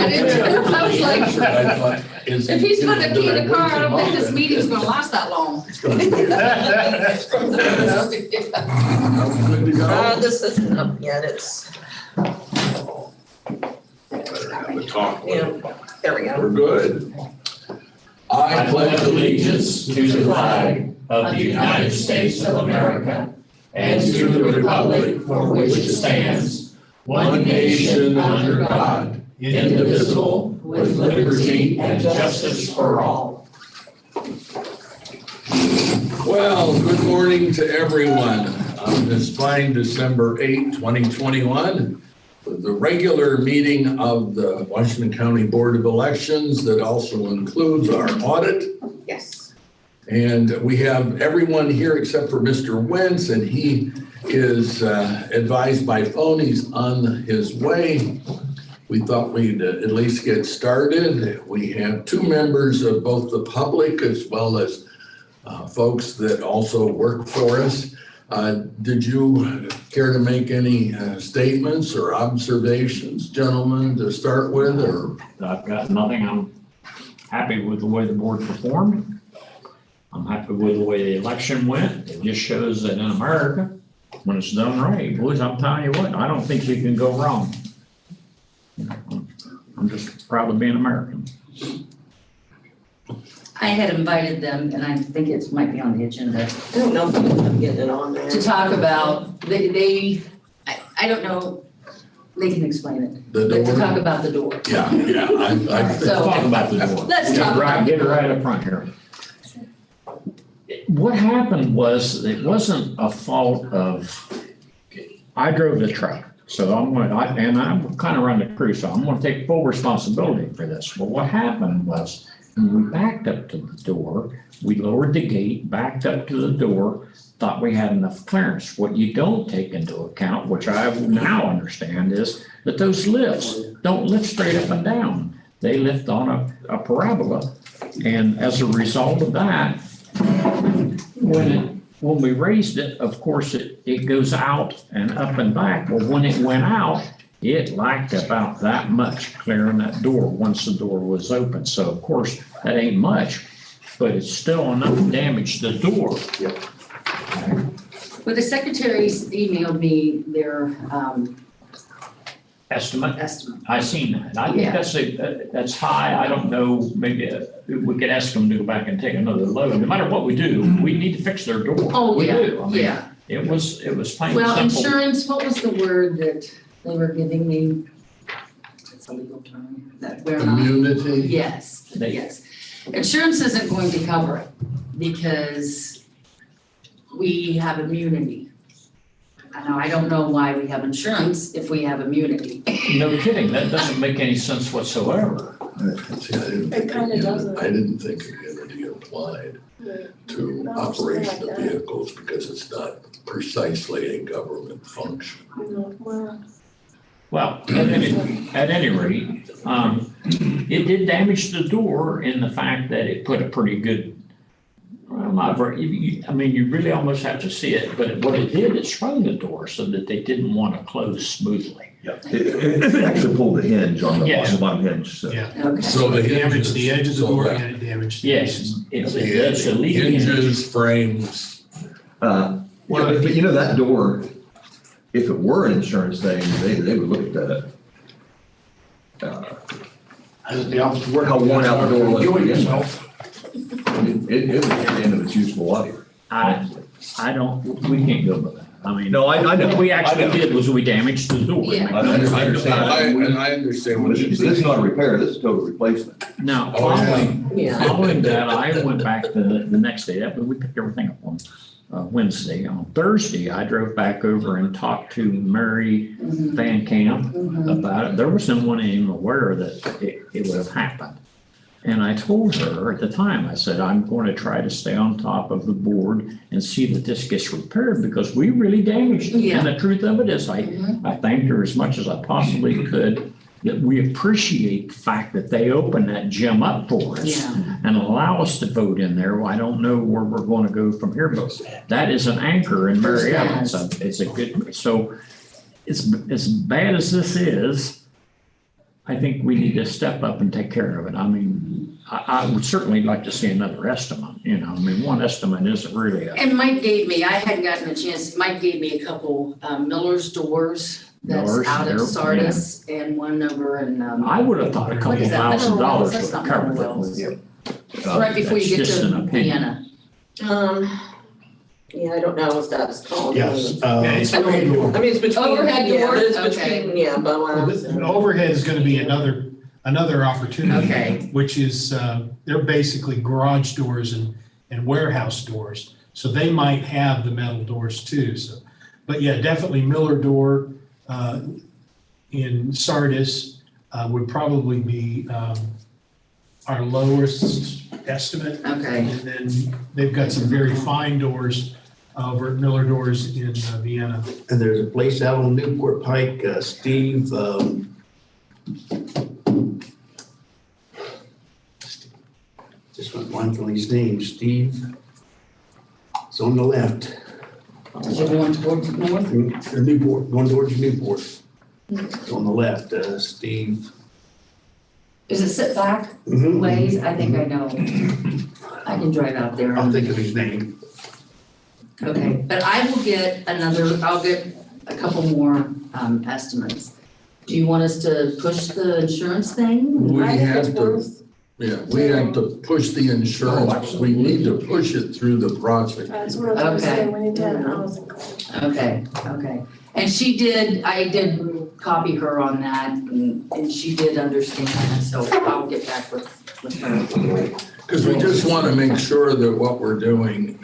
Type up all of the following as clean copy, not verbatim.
I didn't know. I was like, I thought, if he's putting a key in the car, I don't think this meeting's gonna last that long. Good to go? This isn't up yet, it's, Better have a talk with him. there we go. We're good. I pledge allegiance to the flag of the United States of America and to the republic for which it stands, one nation under God, indivisible, with liberty and justice for all. Well, good morning to everyone. On this fine December 8, 2021, the regular meeting of the Washington County Board of Elections that also includes our audit. Yes. And we have everyone here except for Mr. Wentz, and he is advised by phone he's on his way. We thought we'd at least get started. We have two members of both the public as well as folks that also work for us. Did you care to make any statements or observations, gentlemen, to start with? Or I've got nothing. I'm happy with the way the board performed. I'm happy with the way the election went. It just shows that in America, when it's done right, boys, I'm telling you what, I don't think you can go wrong. You know, I'm just proud of being American. I had invited them, and I think it might be on the agenda, I don't know if I'm getting it on there. to talk about, I don't know, they can explain it. the But to talk door? about the door. Yeah, I think. So- Talk about the door. Let's talk about Get it right up front here. What happened was, it wasn't a fault of, I drove the truck. So I'm kind of run the crew, so I'm gonna take full responsibility for this. But what happened was, when we backed up to the door, we lowered the gate, backed up to the door, thought we had enough clearance. What you don't take into account, which I now understand, is that those lifts don't lift straight up and down. They lift on a parabola. And as a result of that, when we raised it, of course, it goes out and up and back. Well, when it went out, it lacked about that much clearing that door once the door was open. So of course, that ain't much, but it's still enough to damage the door. Yep. Okay. Well, the secretaries emailed me their Estimate, estimate. I seen that. I think Yeah. that's high. I don't know, maybe we could ask them to go back and take another load. No matter what we do, we need to fix their door. Oh, We yeah, do. I mean, yeah. It was plain Well, and simple. insurance, what was the word that they were giving me? It's a legal term, that we're not. Community? Yes, They- yes. Insurance isn't going to cover it because we have immunity. I don't know why we have insurance if we have immunity. No kidding. That doesn't make any sense whatsoever. See, It kinda doesn't. I didn't think immunity applied to No, operation something of like that. vehicles because it's not precisely a government function. Well, at any rate, it did damage the door in the fact that it put a pretty good, well, not very, I mean, you really almost have to see it, but what it did, it sprung the door so that they didn't want to close smoothly. Yeah, it actually pulled the hinge on Yes. the bottom hinge, so. Yeah. Okay. So the It damaged hinges. the edge of the so door that- and it damaged the Yes, hinges. it's a leading hinge. Hinges, frames. Well, but you know, that door, if it were an insurance thing, they would look at that. How worn out the door was. Enjoy yourself. It was at the end of its useful life. I don't, we can't go with that. I mean. No, I know. What we I actually know. did was we damaged the door. Yeah. I understand. And I understand what This you're is saying. not a repair, this is total replacement. Now, Oh, yeah. following that, I went back the next day, we picked everything up on Wednesday. On Thursday, I drove back over and talked to Mary Mhm, Van Camp mhm. about it. There was no one even aware that it would have happened. And I told her at the time, I said, I'm going to try to stay on top of the board and see that this gets repaired because we really damaged it. Yeah. And the truth of it is, Mhm. I thanked her as much as I possibly could, that we appreciate the fact that they opened that gym up for us Yeah. and allow us to vote in there. Well, I don't know where we're going to go from here, but that is an anchor in Mary Ellen. It's a good, so it's as bad as this is, I think we need to step up and take care of it. I mean, I would certainly like to see another estimate, you know, I mean, one estimate isn't really a. And Mike gave me, I hadn't gotten a chance, Mike gave me a couple Miller's doors that's Miller's, out of they're- Sardis and one over in, I would have thought a What couple is that? $1,000 Minerals? would That's have not covered minerals. it. right before you get That's just to an opinion. Vienna. Yeah, I don't know what that's called. Yes, I overhead mean, door. it's between, Overhead yeah, door? it's Okay. between, yeah, Well, Boaz this- and. Overhead is gonna be another opportunity. Okay. Which is, they're basically garage doors and warehouse doors. So they might have the metal doors too, so. But yeah, definitely Miller door, in Sardis, would probably be, our lowest estimate. Okay, And then they've got some very fine doors over at Miller Doors in Vienna. And there's a place out on Newport Pike, Steve, just went blank on his name, Steve. It's on the left, is it going towards north? Newport, going towards Newport. It's on the left, Steve. Is it sit back Mhm. ways? I think I know. I can drive out there. I'll think of his name. Okay, but I will get I'll get a couple more estimates. Do you want us to push the insurance thing? We I think have it's to, worth, yeah, we have to push the Oh, insurance. We absolutely. need to push it through the process. that's what I was gonna say, Okay. we need to have a housing code. Okay, okay. And I did copy her on that and she did understand, so I'll get back with her. Because we just want to make sure that what we're doing,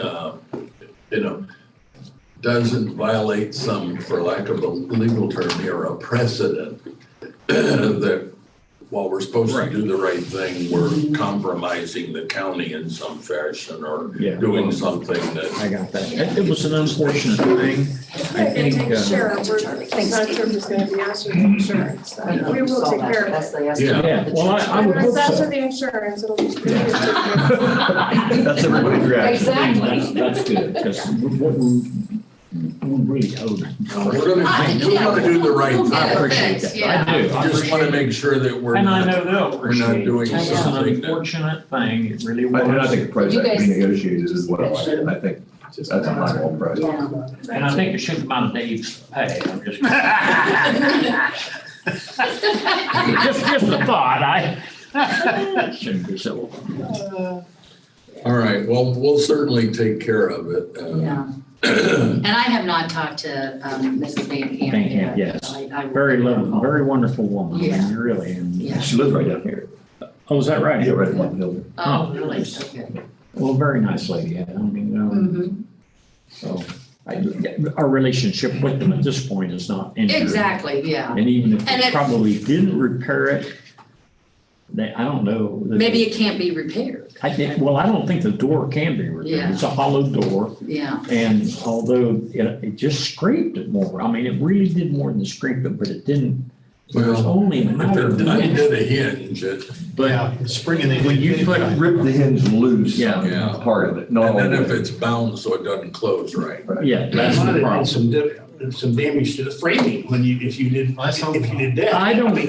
doesn't violate some, for lack of a legal term here, a precedent that while we're supposed to do the right thing, we're compromising the county in some fashion or Yeah. doing something that, I got that. It was an unfortunate thing. I And think, take care of, we're not sure if it's gonna be us or the insurance, so we will take care of it. Yeah. Well, I would When hope it's after so. the insurance, it'll be pretty good. to That's everybody's reaction. Exactly. That's good, because what we really owe them. we want to do the right We'll thing. get I it appreciate fixed, that. I do. We just want to make sure that we're And I not, know they'll we're not appreciate it. doing It's an something that. unfortunate thing, it really And I was. think the price You that guys- we negotiated as well, I think that's a high wall price. Yeah. And I think it should come out of Dave's pay, I'm just. Just a thought, shouldn't be so. All right, well, we'll certainly take care of it. Yeah. And I have not talked to Mrs. Van Camp Van yet. Camp, yes. I will Very give her a lovely, call. very wonderful woman, I Yeah. mean, really, and, Yeah. She lives right down here. oh, is that right? Yeah, right in Mount Hill. Oh, really? Okay. Well, very nice lady, yeah, I mean, Mhm. so, our relationship with them at this point is not injured. Exactly, yeah. And even if And they it- probably didn't repair it, I don't know. Maybe it can't be repaired. I don't think the door can be repaired. Yeah. It's a hollow door, Yeah. and although it just scraped it more, I mean, it really did more than scrape it, but it didn't, it was Well, only a if matter of it minutes. did a hinge, But Yeah, the spring and they. when you put, Rip the hinge loose Yeah. on Yeah. part of it, not all and then of if it. it's bound so it doesn't close right. yeah, that's Might the have problem. had some damage to the framing if you did, Let's hope if you did that. I don't- mean,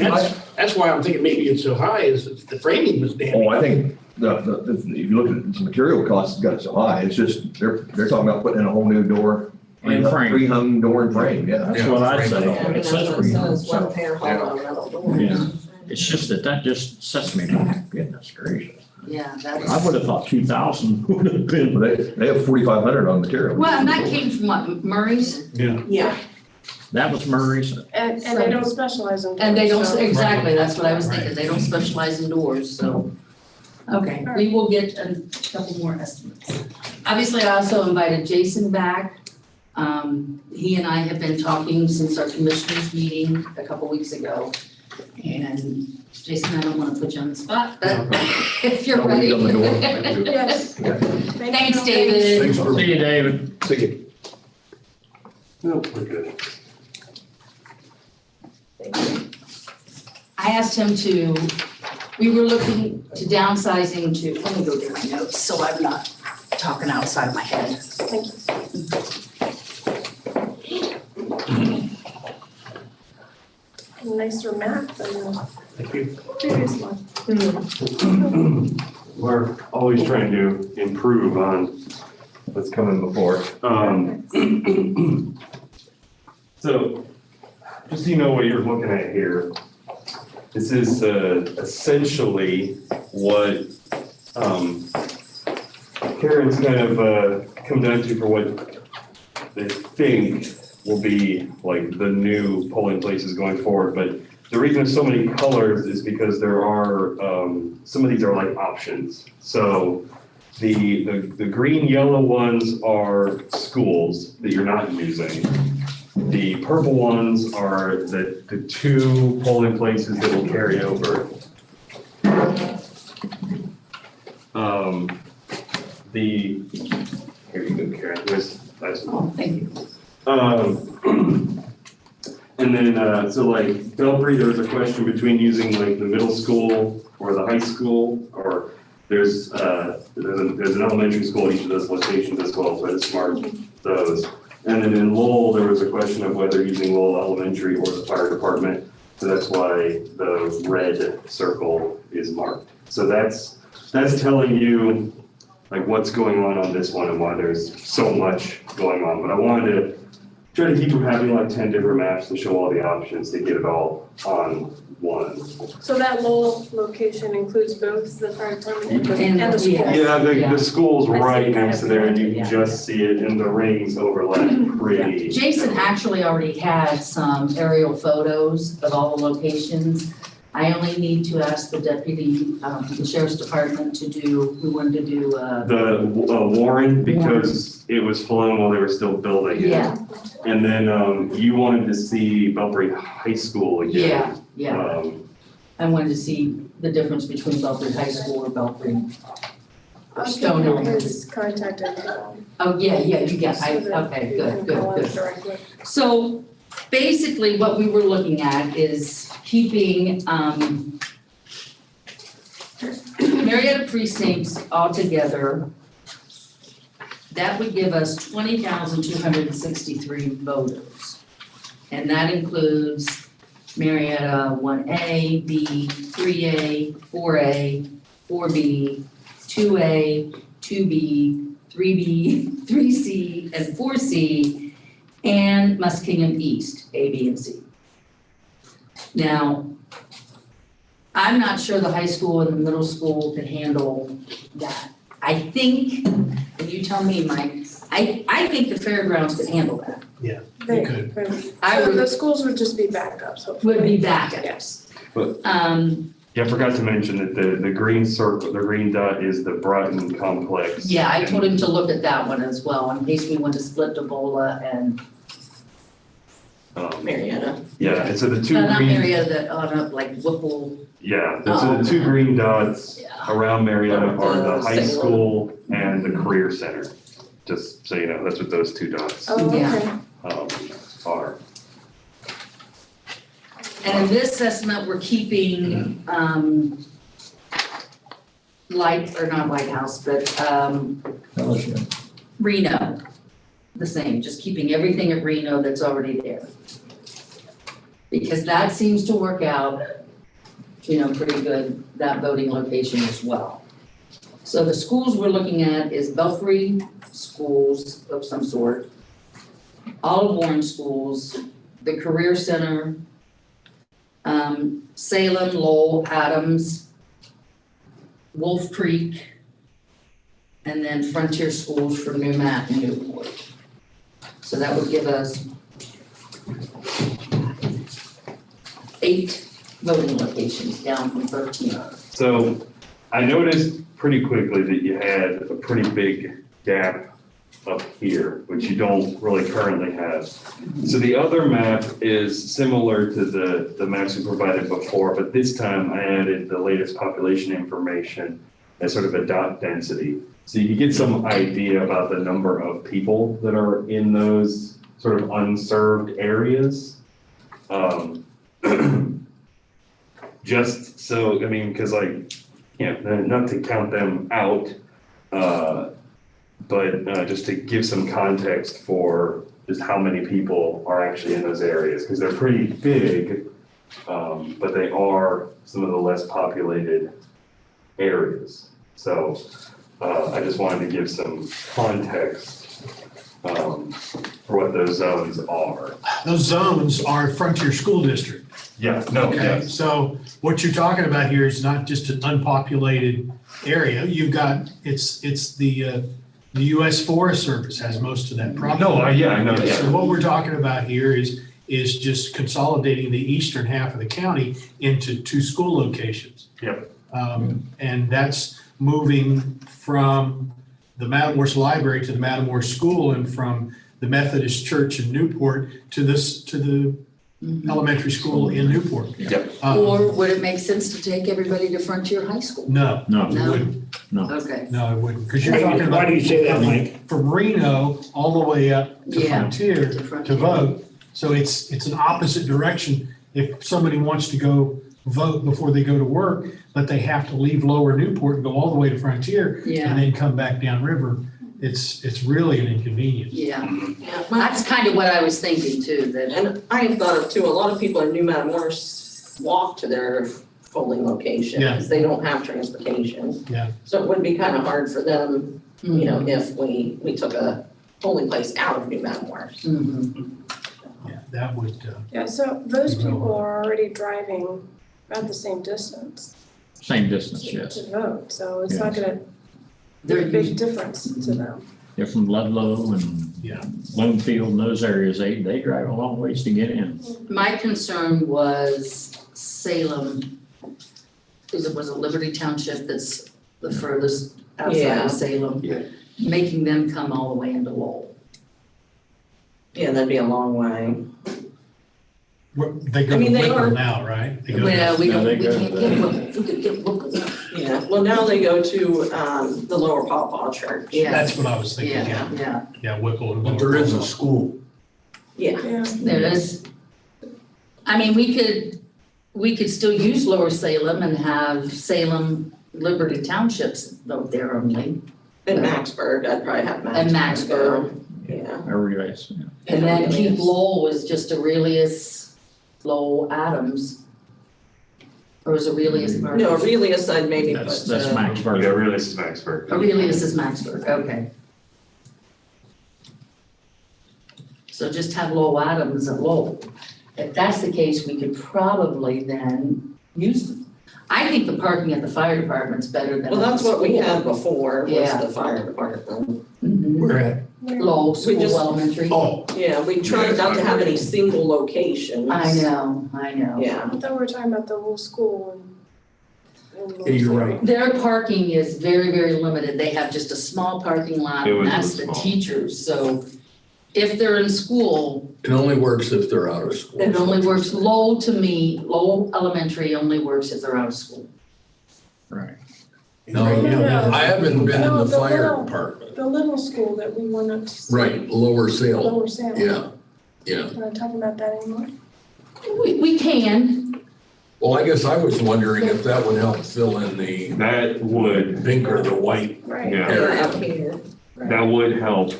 that's why I'm thinking maybe it's so high, is that the framing was damaged. Oh, I think if you look at the material costs, it's got so high, it's just, they're talking about putting in a whole new door. And frame. Pre-hung door and frame, yeah. That's what I'd say. Yeah, I mean, It that's says what for it you, says, so, one pair hollow metal doors. Yeah. It's just that just sets me back, goodness gracious. Yeah, I that's, would have thought 2,000 would have been. They have 4,500 on material. well, and that came from what, Murray's? Yeah, That was Murray's. And they don't specialize in. And they don't, doors, so- exactly, that's what I was thinking, they don't specialize in doors, so. Okay, we will get a couple more estimates. Obviously, I also invited Jason back. He and I have been talking since our commissioners meeting a couple weeks ago. And Jason, I don't wanna put you on the spot, but if you're Don't ready. leave it on the door. Yes. Thanks, David. Thanks for. See you, David. See you. No, we're good. I asked him to, we were looking to downsizing to, let me go get my notes so I'm not talking outside my head. Thank you. Nicer map than Thank you. Previous one. We're always trying to improve on what's coming before. So, just so you know what you're looking at here, this is essentially what Karen's kind of come down to for what they think will be like the new polling places going forward. But the reason there's so many colors is because there are, some of these are like options. So the green, yellow ones are schools that you're not using. The purple ones are the two polling places that will carry over. Here you go, Karen, there's nice. Oh, thank you. And then, so like Belpre, there was a question between using like the middle school or the high school, or there's an elementary school at each of those locations as well, so I just marked those. And then in Lowell, there was a question of whether using Lowell Elementary or the fire department, so that's why the red circle is marked. So that's telling you like what's going on this one and why there's so much going on. But I wanted to try to keep from having like 10 different maps to show all the options to get it all on one. So that Lowell location includes both the fire department And and the school? Yeah, the school's I see right kind next of to there and you yeah. can just see it and the rings overlap pretty. Jason actually already had some aerial photos of all the locations. I only need to ask the deputy, the sheriff's department we wanted to do, The Warren, because it was flown while they were still building it. yeah, And then you wanted to see Belpre High School again. yeah. I wanted to see the difference between Belfry High School or Belfry. I'll Stone give you Hill. his contact info. Oh, yeah, you get, so that okay, you good, can call good, him good. directly. So basically what we were looking at is keeping, Marietta precincts all together. That would give us 20,263 voters. And that includes Marietta 1A, B, 3A, 4A, 4B, 2A, 2B, 3B, 3C, and 4C, and Muskingum East, A, B, and C. Now, I'm not sure the high school and the middle school can handle that. I think, and you tell me, Mike, I think the fairgrounds could handle that. They could. I So would- the schools would just be backups, hopefully. Would be backups. Yes. But- Um, Yeah, I forgot to mention that the green circle, the green dot is the Brighton Complex. yeah, I told him to look at that one as well, in case we want to split Debola and, Marietta. Yeah, and so the two no, not green, Marietta, that on up like Whipple. yeah, Oh, so the two okay. green dots Yeah. around Marietta are the high Single. school and the career center. Just so you know, that's what those two dots Oh, Yeah. okay. are. And in this assessment, we're keeping, not White House, but, Reno, the same, just keeping everything at Reno that's already there. Because that seems to work out, pretty good, that voting location as well. So the schools we're looking at is Belfry schools of some sort, Olive Warren schools, the Career Center, Salem, Lowell, Adams, Wolf Creek, and then Frontier Schools for Newmat and Newport. So that would give us 8 voting locations, down from 13. So I noticed pretty quickly that you had a pretty big gap up here, which you don't really currently have. So the other map is similar to the maps we provided before, but this time I added the latest population information as sort of a dot density. So you can get some idea about the number of people that are in those sort of unserved areas. Just so, because not to count them out, but just to give some context for just how many people are actually in those areas, because they're pretty big. but they are some of the less populated areas. So I just wanted to give some context for what those zones are. Those zones are Frontier School District. Yeah, no, Okay, yes. so what you're talking about here is not just an unpopulated area. You've got, it's the US Forest Service has most of that property. No, yeah, I know, So yeah. what we're talking about here is just consolidating the eastern half of the county into 2 school locations. Yep. And that's moving from the Matamorse Library to the Matamorse School and from the Methodist Church in Newport to the elementary school in Newport. Yep. Or would it make sense to take everybody to Frontier High School? No, No, it No. wouldn't. Okay, No, it wouldn't, because you're talking about. Why do you say that, Mike? From Reno all the way up to Yeah, Frontier to to Frontier. vote. So it's an opposite direction. If somebody wants to go vote before they go to work, but they have to leave Lower Newport and go all the way to Frontier Yeah. and then come back downriver, it's really an inconvenience. yeah. Yeah, That's kind of what I was thinking too, that, and I have thought of too, a lot of people in New Matamoros walk to their polling location, Yeah. because they don't have transportation. Yeah. So it would be kind of hard for them, you know, mhm, if we took a polling place out of New Matamoros. mhm. Yeah, that would, Yeah, so those people are already driving about the same distance same distance, yes. to vote, so it's not gonna be They're a big difference to them. They're from Ludlow and Yeah. Bloomfield and those areas, they drive a long ways to get in. My concern was Salem, because it was a Liberty Township that's the furthest outside Yeah. of Salem. Yeah. Making them come all the way into Lowell. Yeah, that'd be a long way. they go I to mean, they Whipple are- now, right? They go Well, we No, don't, they we go can't to get the- Whipple, we could get Whipple. Yeah, well, now they go to, the Lower Pawpaw Church. Yeah, That's what I was thinking, yeah. yeah. Yeah, Whipple and. But there is a school. Yeah, Yeah. There is, I mean, we could still use Lower Salem and have Salem Liberty Townships vote there only, and Maxburg, I'd probably have Maxburg. and Maxburg. Yeah. Everybody's, yeah. And then keep Aurelius. Lowell as just Aurelius, Lowell, Adams. Or is Aurelius part No, of? Aurelius, I'd maybe put. That's Yeah, Maxburg. really, this is Maxburg. Aurelius is Maxburg, okay. So just have Lowell Adams at Lowell. If that's the case, we could probably then use them. I think the parking at the fire department's better than. Well, that's what we at the had before, was Yeah. the fire department. Mhm. We're at, Lowell School just- Elementary. oh, Yeah, we tried not to have any single locations. I know. Yeah, I thought we were talking about the whole school and. Yeah, you're right. Their parking is very, very limited. They have just a small parking lot, It and was that's the small. teachers, so if they're in school, It only works if they're out of school. it only works, Lowell to me, Lowell Elementary only works if they're out of school. Right. No, No. I haven't been in No, the the fire little- department. The little school that we went up to. see, Right, Lower Salem, Lower Salem. yeah. We're not talking about that anymore? We can, Well, I guess I was wondering if that would help fill in the That would, pink or the white. Right. yeah, area. out here. that would help,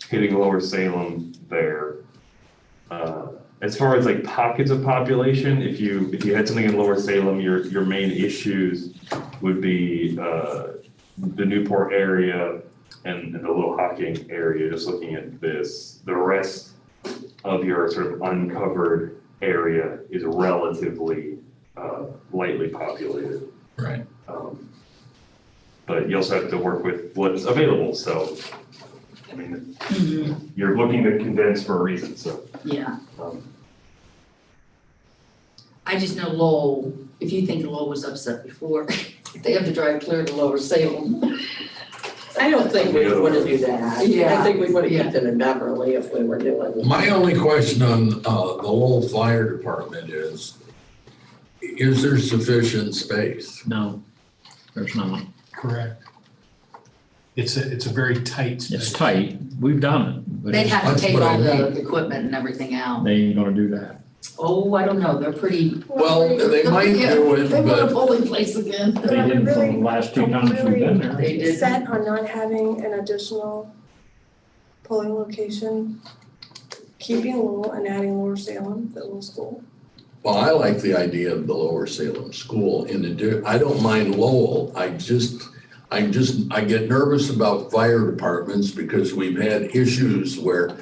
hitting Lower Salem there. As far as like pockets of population, if you had something in Lower Salem, your main issues would be, the Newport area and the Little Hocking area, just looking at this. The rest of your sort of uncovered area is relatively, lightly populated. Right. But you also have to work with what's available, so, I mean, mhm, you're looking to condense for a reason, so. yeah. um, I just know Lowell, if you think Lowell was upset before, they have to drive clear to Lower Salem. I don't think we would want to do that. Yeah. I think we would have Yeah. kept it in Beverly if we were doing. My only question on the Lowell Fire Department is there sufficient space? No, there's not. correct. It's a very tight space. It's tight. We've done it, but They'd have to That's take what I all the mean. equipment and everything out. they ain't gonna do that. Oh, I don't know, they're pretty. Well, they might do it, They want a but polling place again. They did for the last 2 times we've been there. They did. Set on not having an additional polling location keeping Lowell and adding Lower Salem, the little school. Well, I like the idea of the Lower Salem School I don't mind Lowell. I get nervous about fire departments because we've had issues where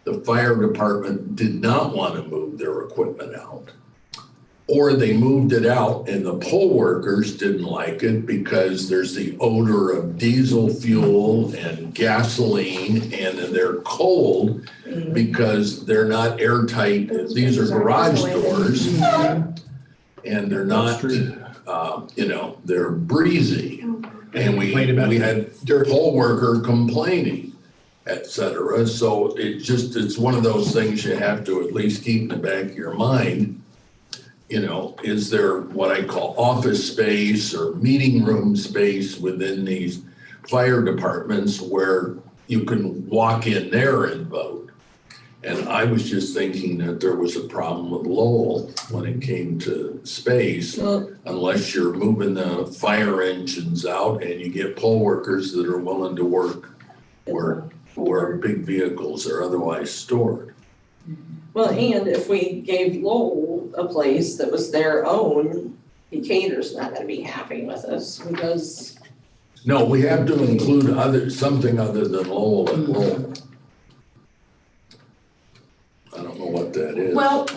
the fire department did not want to move their equipment out. Or they moved it out and the poll workers didn't like it because there's the odor of diesel fuel and gasoline, and then they're cold because they're not airtight. These are garage doors and they're not, they're breezy. And we had poll worker complaining, et cetera. So it's one of those things you have to at least keep in the back of your mind. Is there what I call office space or meeting room space within these fire departments where you can walk in there and vote? And I was just thinking that there was a problem with Lowell when it came to space, unless you're moving the fire engines out and you get poll workers that are willing to work where big vehicles are otherwise stored. Well, and if we gave Lowell a place that was their own, Decatur's not gonna be happy with us because. No, we have to include something other than Lowell and Lowell. I don't know what that is. Well,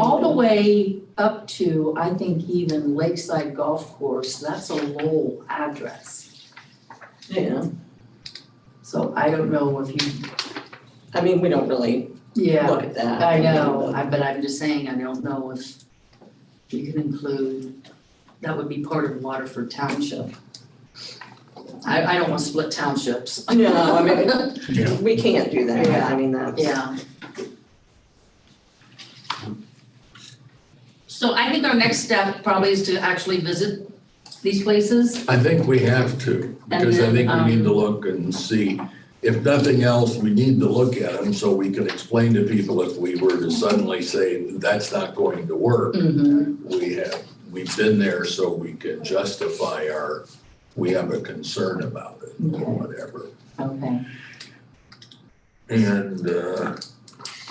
all the way up to, I think even Lakeside Golf Course, that's a Lowell address. Yeah, So I don't know if you, we don't really look at that. I know, but I'm just saying, I don't know if you can include, that would be part of Waterford Township. I don't want to split townships. No, we can't do that, that's. Yeah. So I think our next step probably is to actually visit these places. I think we have to, because I think we need to look and see. If nothing else, we need to look at them so we can explain to people if we were to suddenly say that's not going to work. We've been there so we can justify we have a concern about it or whatever. Okay. And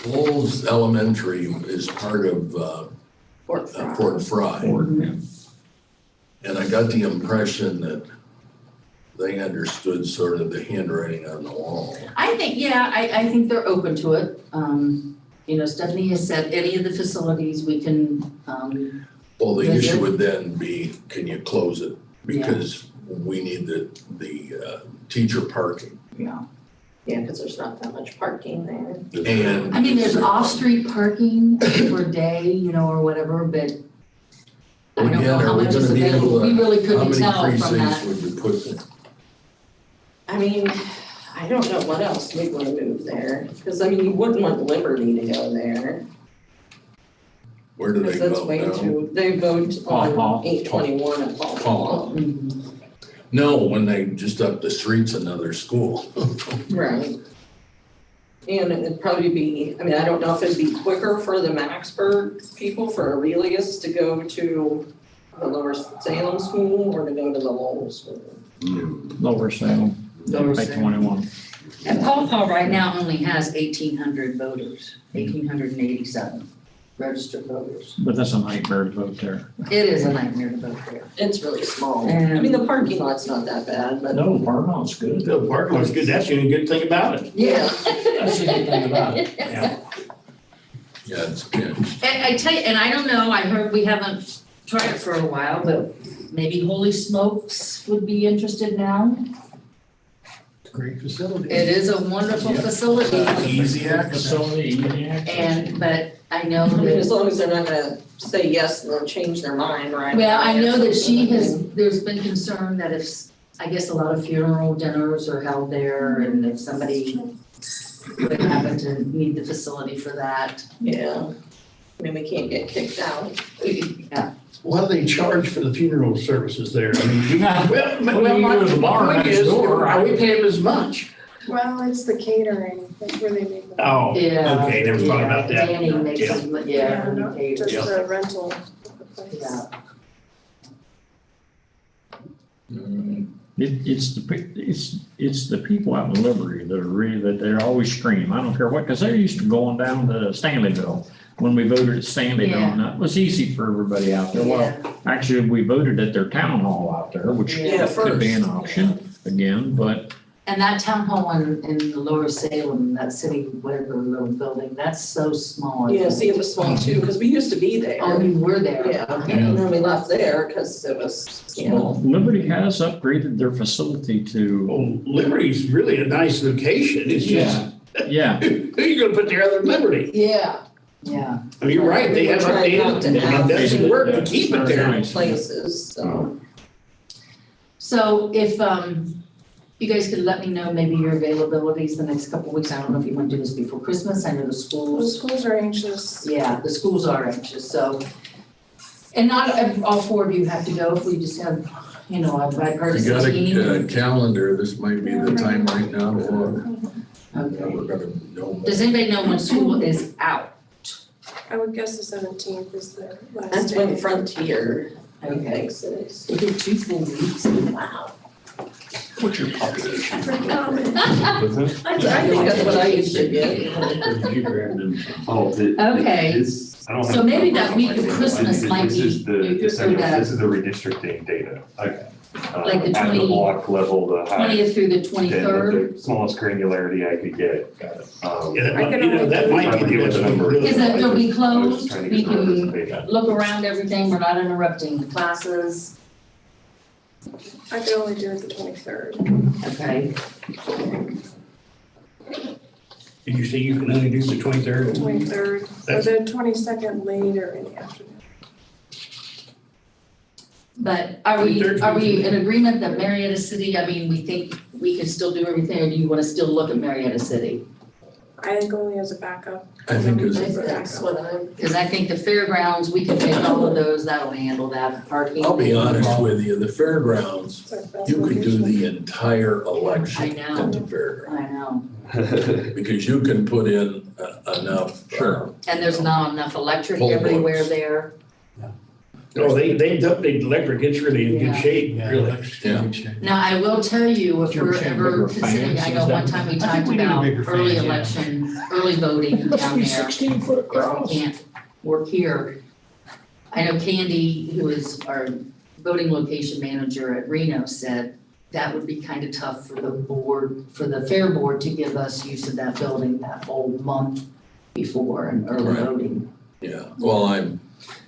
Lowell's Elementary is part of Fort Fry. And I got the impression that they understood sort of the handwriting on the wall. I think they're open to it. Stephanie has said any of the facilities we can, Well, the issue would then be, can you close it? Because we need the teacher parking. Yeah, because there's not that much parking there. And there's off-street parking for a day, or whatever, but I don't know how much is available. We really couldn't tell from that. How many precincts would you put in? I don't know what else we'd want to move there, because you wouldn't want Liberty to go there. Where do they Because that's vote way now? too, they vote on 821 at Paul Hall. No, when they just up the street's another school. Right. And it'd probably be, I don't know if it'd be quicker for the Maxburg people, for Aurelius to go to the Lower Salem School or to go to the Lowell School. Lower Salem. Lower Make Salem. 21. And Paul right now only has 1,800 voters, 1,887 registered voters. But that's a nightmare to vote there. It is a nightmare to vote there. It's really small. And- The parking lot's not that bad, but. No, Barnard's good. The parking lot's good. That's the only good thing about it. Yeah. That's the good thing about it. Yeah. Yeah, it's pinched. And I tell you, and I don't know, I heard we haven't tried it for a while, but maybe Holy Smokes would be interested now. Great facility. It is a wonderful Yep. facility. Easy access. Facility, easy access. But I know As that, long as they're not gonna say yes and then change their mind, right? well, I know that there's been concern that if, I guess a lot of funeral dinners are held there, and if somebody would happen to need the facility for that. Yeah. We can't get kicked out. Yeah. What do they charge for the funeral services there? Well, you go to the bar next door, Are we paying as much? Well, it's the catering, that's where they make the. Oh, Yeah. okay, never thought about that. Danny makes Yeah. them, Not yeah. just Yeah. the rental of the place. Yeah. It's the people out in Liberty that are really, that they're always scream. I don't care what, because they're used to going down to Stanleyville when we voted at Stanleyville. Yeah. And that was easy for everybody out there. Well, actually, we voted at their town hall out there, which Yeah, could be an first. option again, but And that town hall in the Lower Salem, that city, whatever little building, that's so small. Yeah, see, it was small too, because we used to be there. Oh, you were there? Yeah, Okay. and then we left there because it was, you know. well, Liberty has upgraded their facility to, Well, Liberty's really a nice location. It's just, yeah. who are you gonna put there other than Liberty? Yeah, yeah. I mean, you're right, they have We were trying not to updated, have and that's some work to keep it there. Nice. Places, so. So if, you guys could let me know maybe your availabilities the next couple of weeks. I don't know if you want to do this before Christmas. I know the The schools, schools are anxious. yeah, the schools are anxious, so. And not all four of you have to go if we just have, you know, a If bipartisan you got team. a calendar, this might be the time right now to look. Okay. We're gonna know more. Does anybody know when school is out? I would guess the 17th is the last That's day. when Frontier, I Okay. think, is. We did 2 full weeks, wow. What's your population? I think that's what I used to get. Oh, Okay. I don't have. So maybe that week of Christmas might This is be- the, you could December- do that. this is the redistricting data. Okay. Like the At the 20 block level, the high. 20th through the and 23rd? the smallest granularity I could get. Yeah, you know, that might be the best way to do Because it. it'll be I was closed, just trying to we get the can participation. look around everything, we're not interrupting the classes. I could only do it the 23rd. Okay. Did you say you can only do the 23rd? 23rd, or the 22nd later in the afternoon. But are we in agreement that Marietta City, I mean, we think we can still do everything, or do you want to still look at Marietta City? I think only as a backup. I think it's, That's what I'm. Because I think the fairgrounds, we can take all of those, that'll handle that, parking. I'll be honest with you, the fairgrounds, It's our best you could do location. the entire election I know. at the fairground. I know, Because you can put in enough. Sure. and there's not enough electric Poll everywhere books. there. Oh, they updated electric, it's really in Yeah. good shape, Yeah, really. electric's in good shape. Now, I will tell you, if Did you ever we're see ever bigger considering, I fans? know Is one that- time we I think talked we need about bigger early fans, yeah. election, early voting Must down be there. 16-foot If we across. can't work here. I know Candy, who is our voting location manager at Reno, said that would be kind of tough for the board, for the fair board to give us use of that building that whole month before an early Right. voting. Yeah, well,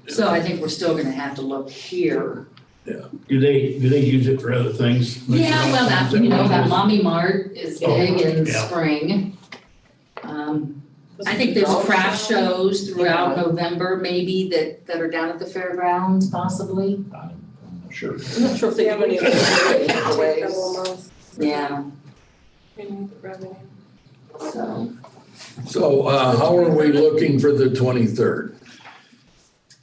So I think we're still gonna have to look here. Do they use it for other things? Yeah, well, that, you know, that Mommy Mart is big in yeah. spring. I think there's craft shows throughout November maybe that are down at the fairgrounds possibly. I'm not sure. I'm not sure if they have any other Take a couple ways. of months. Yeah, In revenue. so, so how are we looking for the 23rd?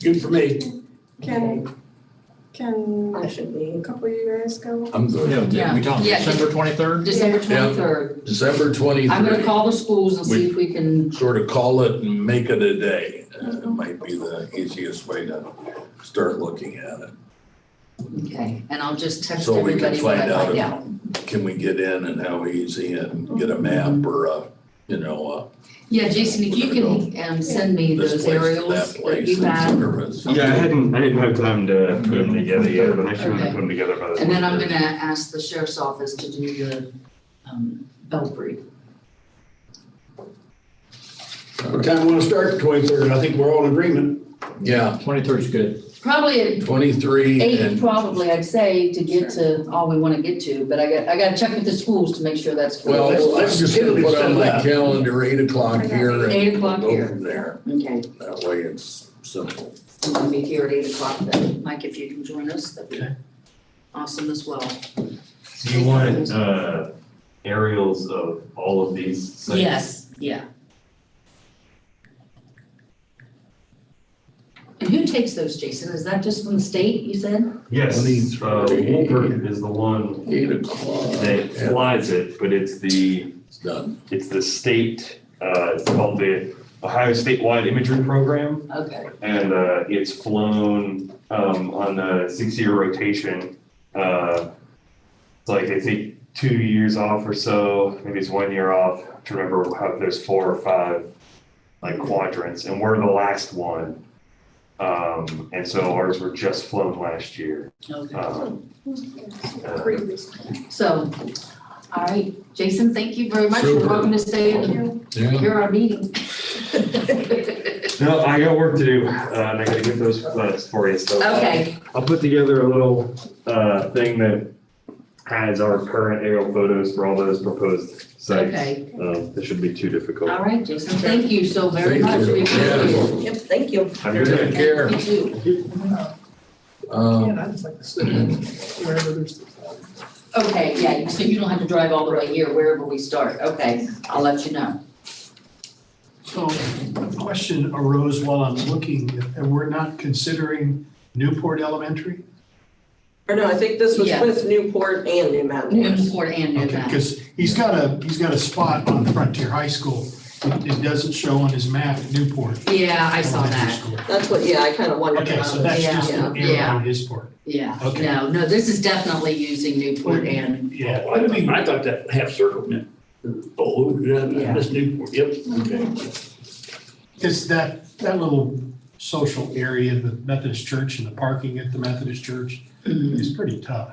Good for me. Can I should be. a couple of you guys go? I'm good. Yeah, we talking Yeah. December 23rd? December Yeah. 23rd. December I'm gonna 23rd, call the schools and see if we can, sort of call it and make it a day. It might be the easiest way to start looking at it. okay, and I'll just text So we can everybody what I find out find if- out. Can we get in and how easy and get a map or a, you know, Yeah, Jason, if you can, send me this those place, aerials that that place you and have. service. Yeah, I didn't have time to put them together yet, but I should Okay. have put them together by the. And then I'm 23rd. gonna ask the sheriff's office to do the, Belfry. What time want to start the 23rd? I think we're all in agreement. Yeah, 23rd is good. Probably at 23 8, and, probably, I'd say, to get to all we wanna get to, but I gotta check with the schools to make sure that's. well, Let's I'm just gonna put on my set it up. calendar 8 o'clock here and 8 o'clock go here. from there. Okay, That way it's simple. I'm gonna be here at 8 o'clock then. Mike, if you can join us, that'd be awesome as well. Do you want, aerials of all of these sites? Yes, yeah. And who takes those, Jason? Is that just from the state, you said? Yes, 23. Wolford is the one 8 o'clock. that Yeah, flies it, but it's the done. state, it's called the Ohio Statewide Imagery Program. Okay, And it's flown on a 6-year rotation it's like they take 2 years off or so, maybe it's 1 year off, to remember how there's 4 or 5 like quadrants, and we're the last one. And so ours were just flown last year. Okay. Previous. So, all right, Jason, thank you very much. You're Super. welcome to stay and Yeah. hear our meeting. No, I got work to do, and I gotta get those for you, so. Okay, I'll put together a little, thing that has our current aerial photos for all those proposed sites. okay. This shouldn't be too difficult. All right, Jason, thank you so very Thank much. you. We appreciate it. Yep, thank you. Have a good day. Take care. You too. I just like to sit in wherever there's. Okay, yeah, so you don't have to drive all the way here, wherever we start. Okay, I'll let you know. So a question arose while I'm looking, and we're not considering Newport Elementary? Or no, I think this was Yeah. with Newport and New Mount. Newport and New Okay, Mountain. because he's got a spot on Frontier High School. It doesn't show on his map Newport. Yeah, I saw Elementary that. School. That's what, yeah, I kind of wondered Okay, about so it. that's Yeah. just an error Yeah. on his part. Yeah, Okay. no, this is definitely using Newport and, Yeah. I thought that half circle meant, oh, Yeah. yeah, Miss Newport, yep, okay. Because that little social area, the Methodist Church and the parking at the Methodist Church is pretty tough.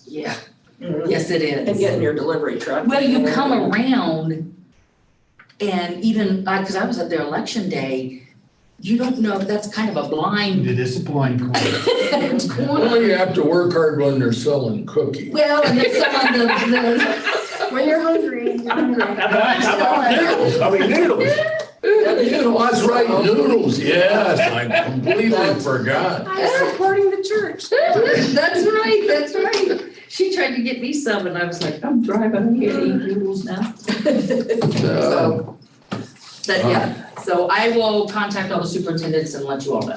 yeah, Mhm. yes, it And is. getting your delivery truck. Well, you come around and even, because I was at their election day, you don't know if that's kind of a blind It is a blind corner. corner. Well, you have to work hard when they're selling cookies. Well, and then some of the, When you're hungry, you're hungry. How about noodles? I mean, noodles. That's right, noodles, yes, I completely forgot. I'm supporting the church. that's right, that's right. She tried to get me some and I was like, I'm driving, I can't eat noodles now. So, but yeah, so I will contact all the superintendents and let you all know.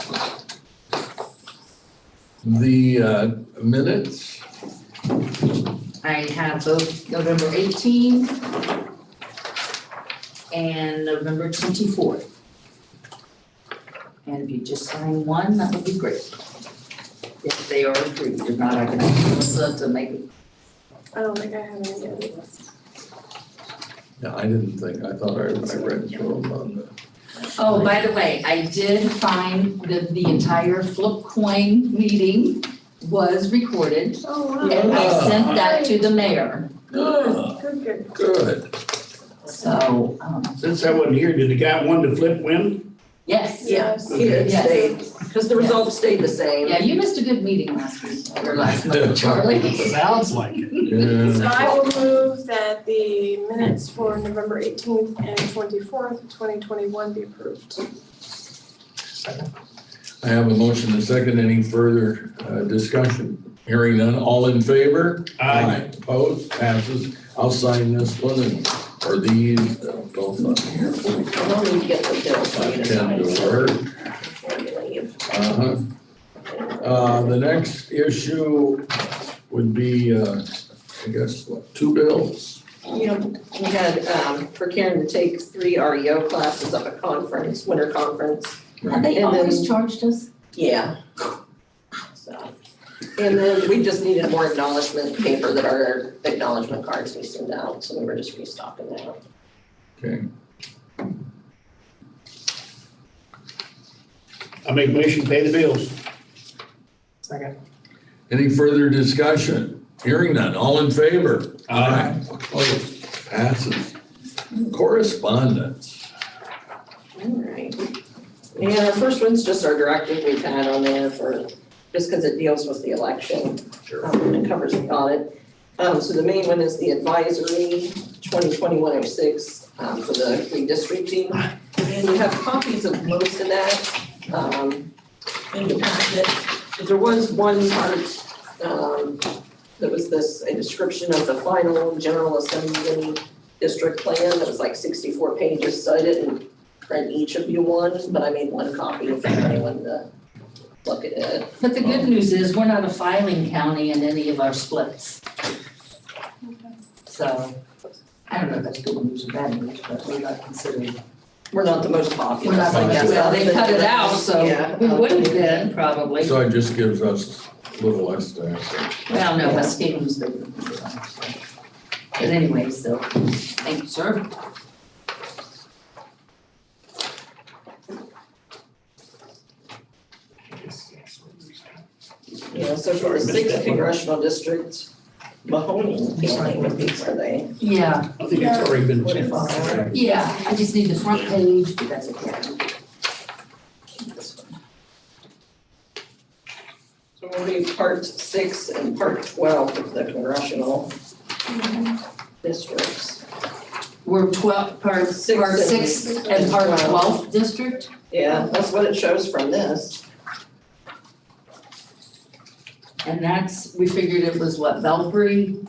The minutes, I have both November 18 and November 24th. And if you just sign one, that would be great. If they are approved, if not, I can ask Melissa to make it. I don't think I have any yet. yeah, I didn't think, I thought I read through them on the. Oh, by the way, I did find that the entire flip coin meeting was recorded. Oh, And wow. I sent that to the mayor, Oh, Good. good. so, Since I wasn't here, did the guy want to flip win? yes. Yes. He did Yes. stay, because the results stayed the same. Yeah, you missed a good meeting last week, or last month, Charlie. Sounds like it. So Yeah. I will move that the minutes for November 18th and 24th, 2021 be approved. I have a motion and a second. Any further discussion? Hearing none, all in favor? Aye. Opposed, passes. I'll sign this one and, or these, both on here. I don't need to get the bill for you to sign. Tend to work. Before you leave. The next issue would be, I guess, what, 2 bills? You know, we had, for Karen to take 3 REO classes up at conference, winter conference. Have they And then- always charged us? Yeah. So, and then we just needed more acknowledgement paper that our acknowledgement cards we send out, so we were just restocking that. Okay. I make a motion to pay the bills. Any further discussion? Hearing none, all in favor? Aye. Opposed, passes. Correspondence. All right. And our first one's just our directive we've had on there for, just because it deals with the election. And it covers the audit. So the main one is the advisory 2021-06 for the redistricting. And you have copies of most of that in the packet. But there was one part that was a description of the final general assembly district plan that was like 64 pages. So I didn't print each of you one, but I made one copy if anyone to look at it. But the good news is, we're not a filing county in any of our splits. So, I don't know if that's good news or bad news, but we're not considered, We're not the most popular. we're not like, well, they cut it out, so Yeah. we would have been probably. So it just gives us little less than. Well, no, Muscatine bigger than we are, so. But anyway, so, thank you, sir. Yeah, so for the sixth congressional district, Mahoning County would be where they Yeah, I think it's already been would changed. file. yeah, I just need the front page, but that's okay. Keep this one. So we'll be part 6 and part 12 of the congressional districts. We're part Six and- 6 and part 12th district? Yeah, that's what it shows from this. And that's, we figured it was what, Belpre?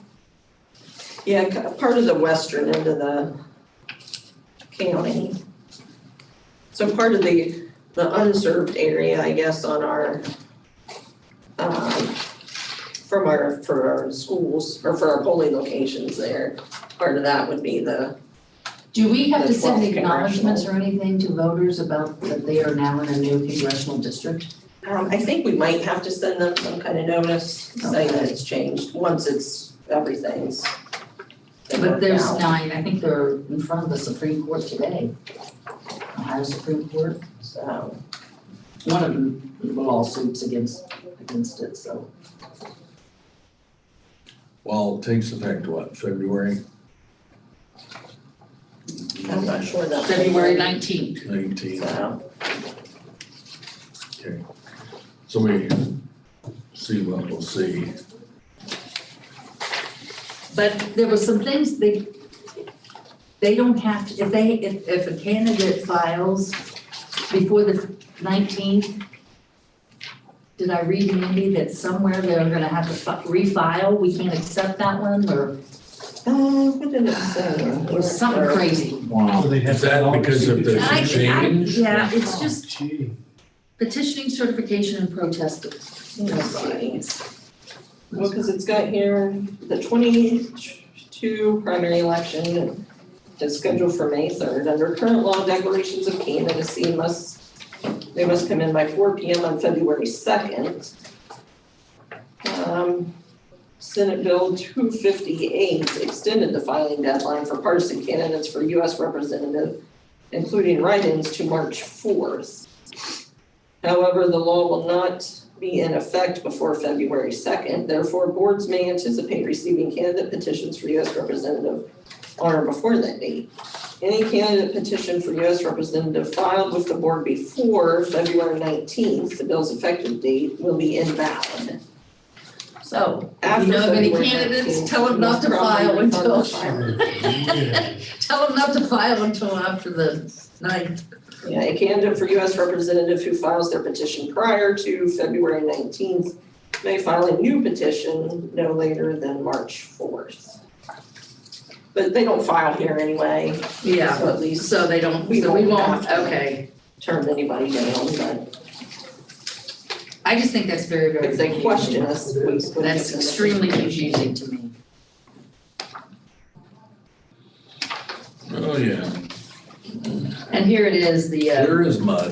Yeah, part of the western end of the county. So part of the unserved area, I guess, on our, for our schools, or for our polling locations there, part of that would be the, Do we have to The send 12th acknowledgements or anything to voters about that they are now in a new congressional district? I think we might have to send them some kind of notice saying that it's changed, once it's, everything's. been But worked there's out. 9, I think they're in front of the Supreme Court today. Ohio Supreme Court, So, one of them lawsuits against it, so. Well, it takes effect what, February I'm not sure that. February 19th. 19th? So, Okay. So we see what we'll see. But there were some things they don't have to, if a candidate files before the 19th, did I read, Andy, that somewhere they're gonna have to refile? We can't accept that one, or what did it say? it was something crazy? Wow. So they'd have Is to have that all the because of the signatures. change? Yeah, it's just Gee. petitioning, certification, and protesting. Let's see. Well, because it's got here, the 22 primary election is scheduled for May 3rd. Under current law, declarations of candidacy must come in by 4 p.m. on February 2nd. Senate Bill 258 extended the filing deadline for partisan candidates for U.S. representative, including write-ins, to March 4th. However, the law will not be in effect before February 2nd. Therefore, boards may anticipate receiving candidate petitions for U.S. representative on or before that date. Any candidate petition for U.S. representative filed with the board before February 19th, the bill's effective date, will be invalid. So, if After you know of any February candidates, 19th, tell them not to file refund until, the filing. Yeah. tell them not to file until after the 9th. Yeah, a candidate for U.S. representative who files their petition prior to February 19th may file a new petition no later than March 4th. But they don't file here anyway, Yeah, so at least so they don't, We so we won't won't, have to. okay. turn anybody down, but I just think that's very, very if they confusing. question us, we would. That's extremely confusing to me. Oh, yeah. And here it is, the, There is mud.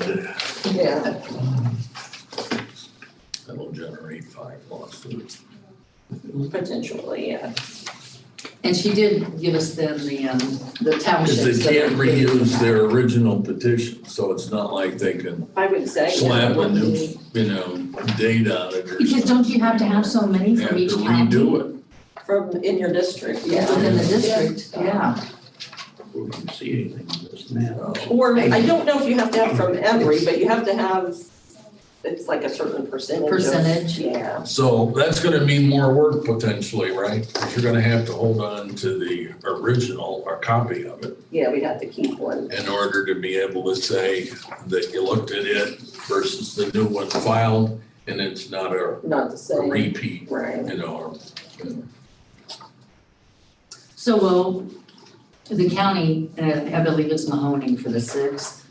Yeah, That'll generate 5 lawsuits. potentially, yeah. and she did give us then the townships. Because they that can't are- reuse their original petition, so it's not like they can I would say. yeah, slap a would new, be date on it or Because something. don't you have to have so many Have from each to county? redo it. From in your district, yeah. Within the district, yeah. We can see anything on this map. Or I don't know if you have to have from every, but you have to have, it's like a certain percentage of. Percentage. Yeah, So that's gonna mean more work potentially, right? Because you're gonna have to hold on to the original or copy of it yeah, we'd have to keep one. in order to be able to say that you looked at it versus the new one filed, and it's not a Not the same. repeat, Right. or. So will the county, I believe it's Mahoning for the 6th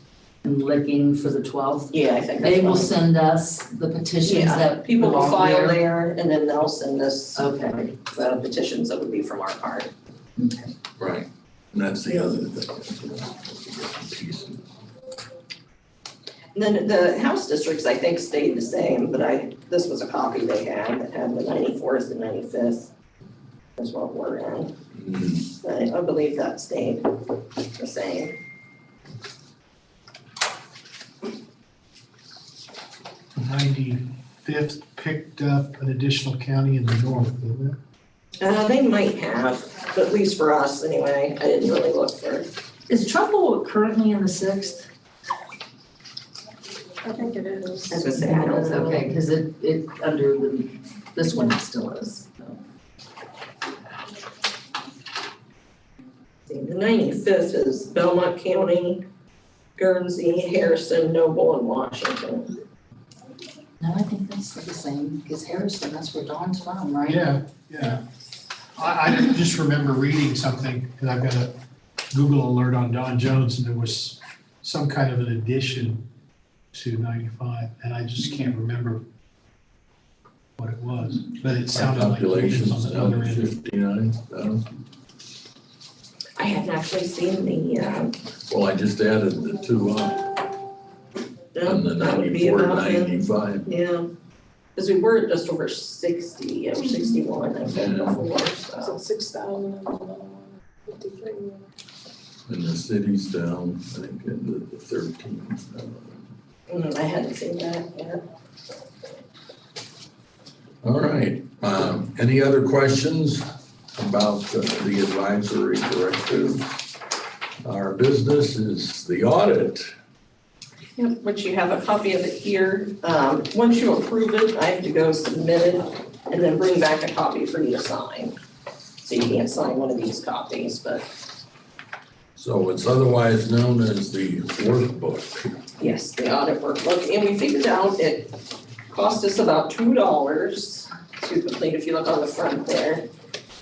and Licking for the 12th. Yeah, I think that's They will fine. send us the petitions Yeah, that people will belong file there. there and then they'll send us Okay, the petitions that would be from our part. okay. Right, and that's the other thing. Piece. And then the House districts, I think, stayed the same, but this was a copy they had that had the 94th and 95th is what we're in. I believe that stayed the same. 95th picked up an additional county in the north, didn't it? They might have, but at least for us anyway, I didn't really look for. Is Trumbull currently in the 6th? I think it I was is. gonna say, I don't know. Okay, because it under this one it still is. So. See, the 95th is Belmont County, Guernsey, Harrison, Noble, and Washington. No, I think that's the same, because Harrison, that's where Dawn's from, right? Yeah. I just remember reading something, and I've got a Google alert on Don Jones, and there was some kind of an addition to 95, and I just can't remember what it was, but it sounded like it was Population's on the down other to end. 59,000. I hadn't actually seen the, Well, I just added the 2 up on the that would be 94 about and it. 95. Yeah, because we were just over 60 or 61, I think, before, so. So 6,000 and another one, 53. And the city's down, I think, into the 13. I hadn't seen that yet. All right, any other questions about the advisory directive? Our business is the audit. Yep, which you have a copy of it here. Once you approve it, I have to go submit it and then bring back a copy for you to sign. So you can't sign one of these copies, but So it's otherwise known as the workbook. yes, the audit workbook. And we figured out it cost us about $2 to complete, if you look on the front there.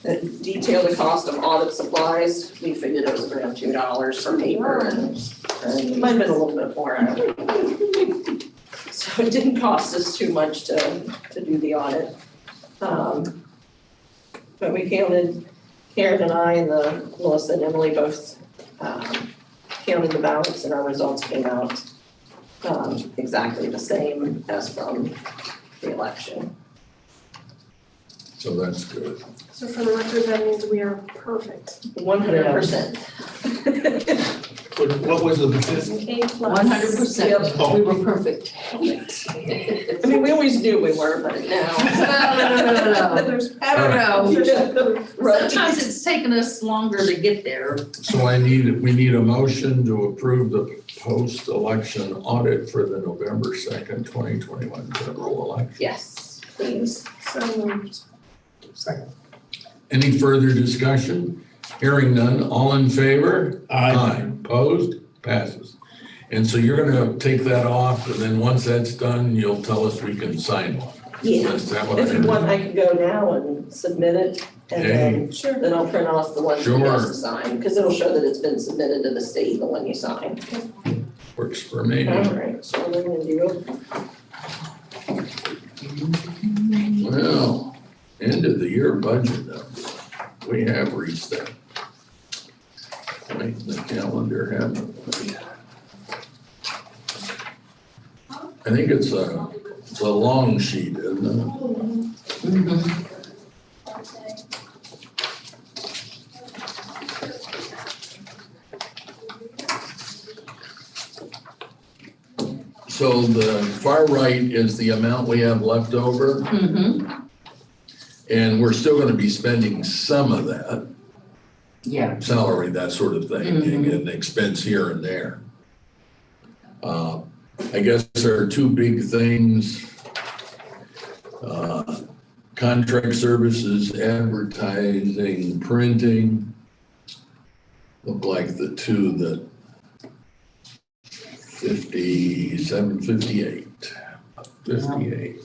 That detail the cost of audit supplies, we figured it was around $2 for paper and it might have been a little bit more, I don't know. So it didn't cost us too much to do the audit. But we counted, Karen and I and Melissa and Emily both counted the ballots and our results came out exactly the same as from the election. So that's good. So for the record, that means we are perfect. 100%. What was the percentage? A plus. 100%, we were perfect. I mean, we always knew we were, but now. No. There's I don't know. Right. Sometimes it's taken us longer to get there. So we need a motion to approve the post-election audit for the November 2nd, 2021 general election. Yes, please. So moved. Second. Any further discussion? Hearing none, all in favor? Aye. Opposed? Passes. And so you're gonna take that off, and then once that's done, you'll tell us we can sign one. Yeah, Is that what if you I want, heard? I can go now and submit it, and Sure. then I'll print off the one you guys Sure. to sign, because it'll show that it's been submitted to the state, the one you sign. Works for me. All right, so we're gonna do it. Well, end of the year budget numbers. We have reached that point in the calendar, haven't we? I think it's a long sheet, isn't it? Mhm. So the far right is the amount we have left over, Mhm. and we're still gonna be spending some of that, Yeah. salary, that sort of thing, Mhm. and expense here and there. I guess there are two big things. Contract services, advertising, printing. Look like the two that 57, 58. 58.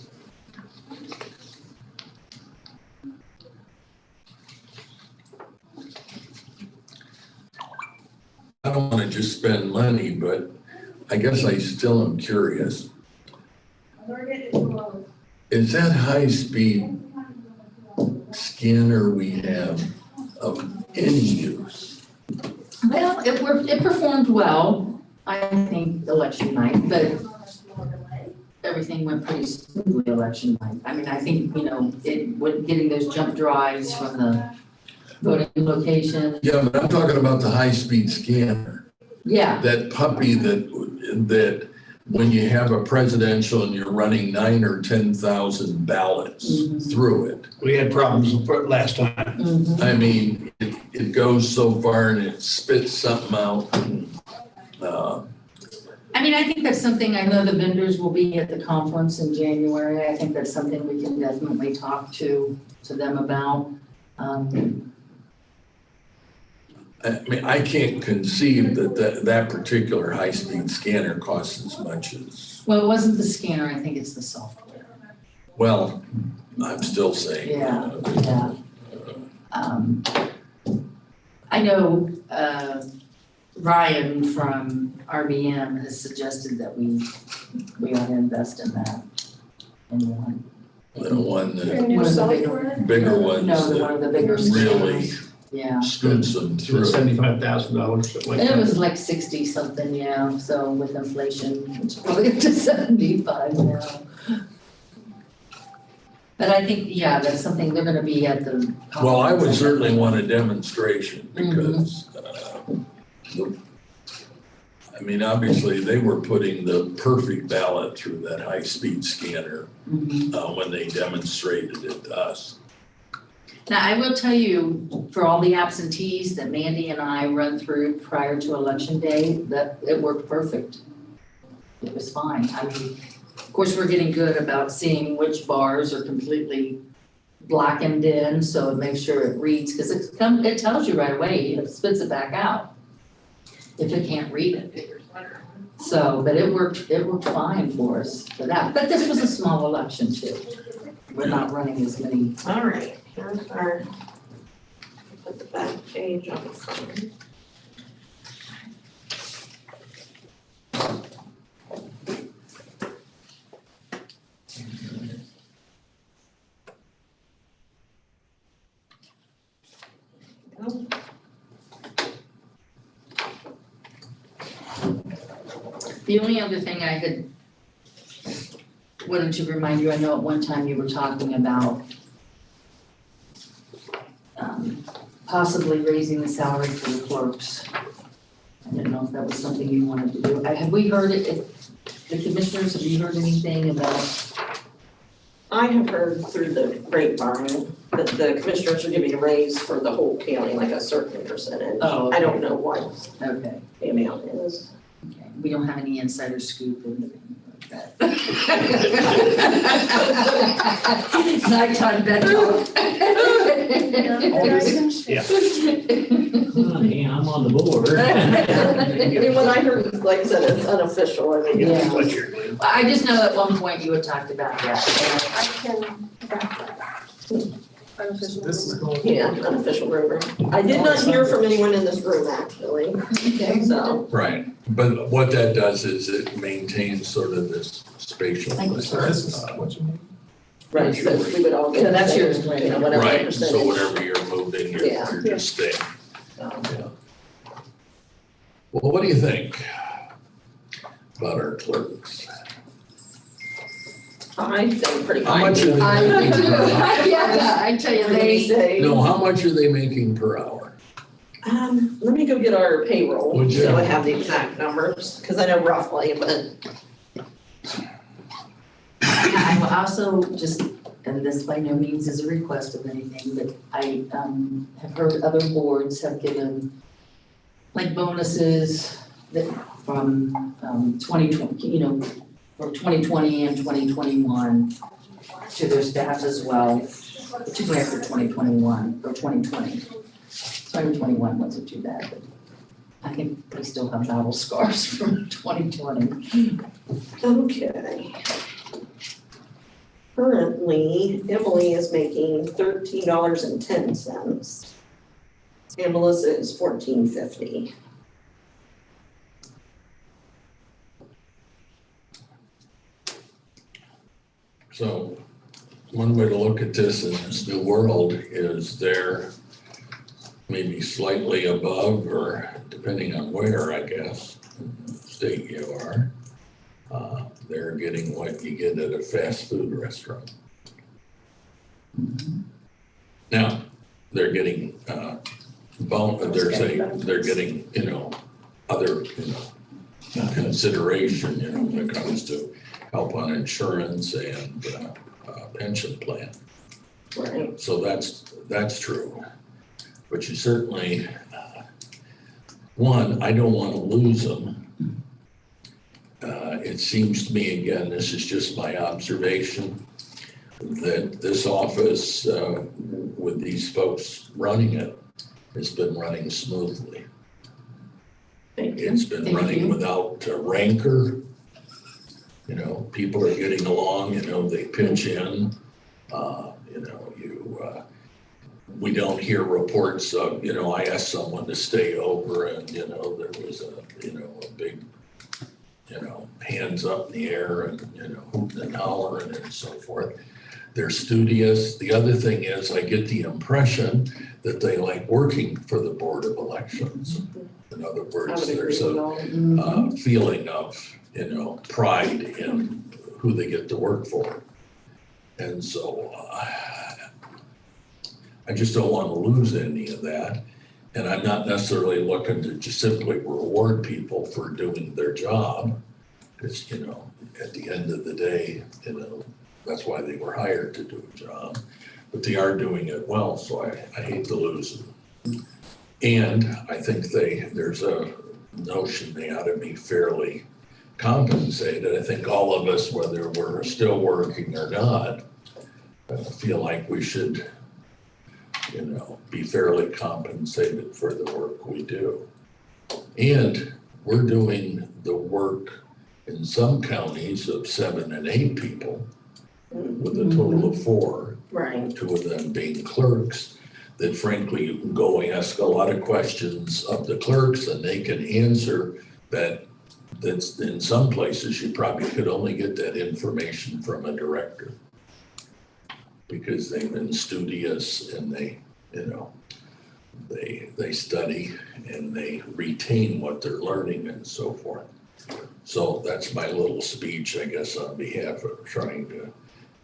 I don't want to just spend money, but I guess I still am curious. Is that high-speed scanner we have of any use? Well, it performed well, I think, election night, but everything went pretty smoothly election night. I mean, I think, getting those jump drives from the voting location. Yeah, but I'm talking about the high-speed scanner. Yeah, That puppy that when you have a presidential and you're running 9,000 or 10,000 ballots through it. We had problems with it last time. I mean, it goes so far and it spits something out. I mean, I think that's something, I know the vendors will be at the conference in January. I think that's something we can definitely talk to them about. I mean, I can't conceive that particular high-speed scanner costs as much as, Well, it wasn't the scanner, I think it's the software. well, I'm still saying. Yeah. I know, Ryan from RBM has suggested that we ought to invest in that. In one. The one Your that, new One of the software? bigger ones No, one of the bigger that really scanners. Yeah. spits them through. $75,000, something like And it that. was like 60 something, yeah, so with inflation, it's probably up to 75 now. But I think, yeah, that's something they're gonna be at the. Well, I would certainly want a demonstration because, I mean, obviously, they were putting the perfect ballot through that high-speed scanner when they demonstrated it to us. Now, I will tell you, for all the absentees that Mandy and I run through prior to election day, that it worked perfect. It was fine. I mean, of course, we're getting good about seeing which bars are completely blackened in, so it makes sure it reads, because it tells you right away, it spits it back out if it can't read it. So, but it worked fine for us for that. But this was a small election too. We're not running as many. All right, here's our, put the back page on the front. The only other thing I had wanted to remind you, I know at one time you were talking about possibly raising the salary for the clerks. I didn't know if that was something you wanted to do. Have we heard it, the commissioners, have you heard anything about? I have heard through the grapevine that the commissioners are giving a raise for the whole county, like a certain percentage. Oh, I don't know what Okay, the amount is. okay. We don't have any insider scoop or anything like that. Nighttime bed talk. Yeah. Yeah, I'm on the board. I mean, what I heard, like I said, it's unofficial, I mean. Yeah. What you're doing. I just know at one point you had talked about that. I can back that. Unofficial. This is going. Yeah, unofficial rumor. I did not hear from anyone in this room, actually, Okay. so. Right, but what that does is it maintains sort of this spatial. Thank you, So this is what you mean? Right, so we would all get. Yeah, that's the same, yours, right. you know, whatever Right, percentage. so whatever you're moving, Yeah. you're just staying. So. Well, what do you think about our clerks? I think pretty How fine. much are they? I do, yeah, I tell you, What did he they, say? No, how much are they making per hour? Let me go get our payroll, Would you? so I have the exact numbers, because I know roughly, but I will also just, and this by no means is a request of anything, but I have heard other boards have given like bonuses that from 2020, for 2020 and 2021 to their staff as well, particularly after 2021 or 2020. 2021 wasn't too bad, but I think they still have battle scars from 2020. okay. Currently, Emily is making $13.10. And Melissa is $14.50. So one way to look at this in this new world is they're maybe slightly above or depending on where, I guess, state you are. They're getting what you get at a fast food restaurant. Now, they're getting, they're getting, other, consideration, when it comes to help on insurance and, pension plan. Right. So that's true. But you certainly, one, I don't want to lose them. It seems to me, again, this is just my observation, that this office, with these folks running it, has been running smoothly. Thank you. It's been Thank running you. without rancor. People are getting along, they pitch in. We don't hear reports of, I asked someone to stay over and, there was a big, hands up in the air and, hooting and hollering and so forth. They're studious. The other thing is I get the impression that they like working for the Board of Elections. In other words, there's a feeling of, pride in who they get to work for. And so I just don't want to lose any of that. And I'm not necessarily looking to just simply reward people for doing their job. Because, at the end of the day, that's why they were hired, to do a job. But they are doing it well, so I hate to lose them. And I think there's a notion they ought to be fairly compensated. I think all of us, whether we're still working or not, feel like we should, be fairly compensated for the work we do. And we're doing the work in some counties of 7 and 8 people with a total of 4. Right. 2 of them being clerks, that frankly, you can go ask a lot of questions of the clerks and they can answer that's in some places you probably could only get that information from a director, because they've been studious and they study and they retain what they're learning and so forth. So that's my little speech, I guess, on behalf of trying to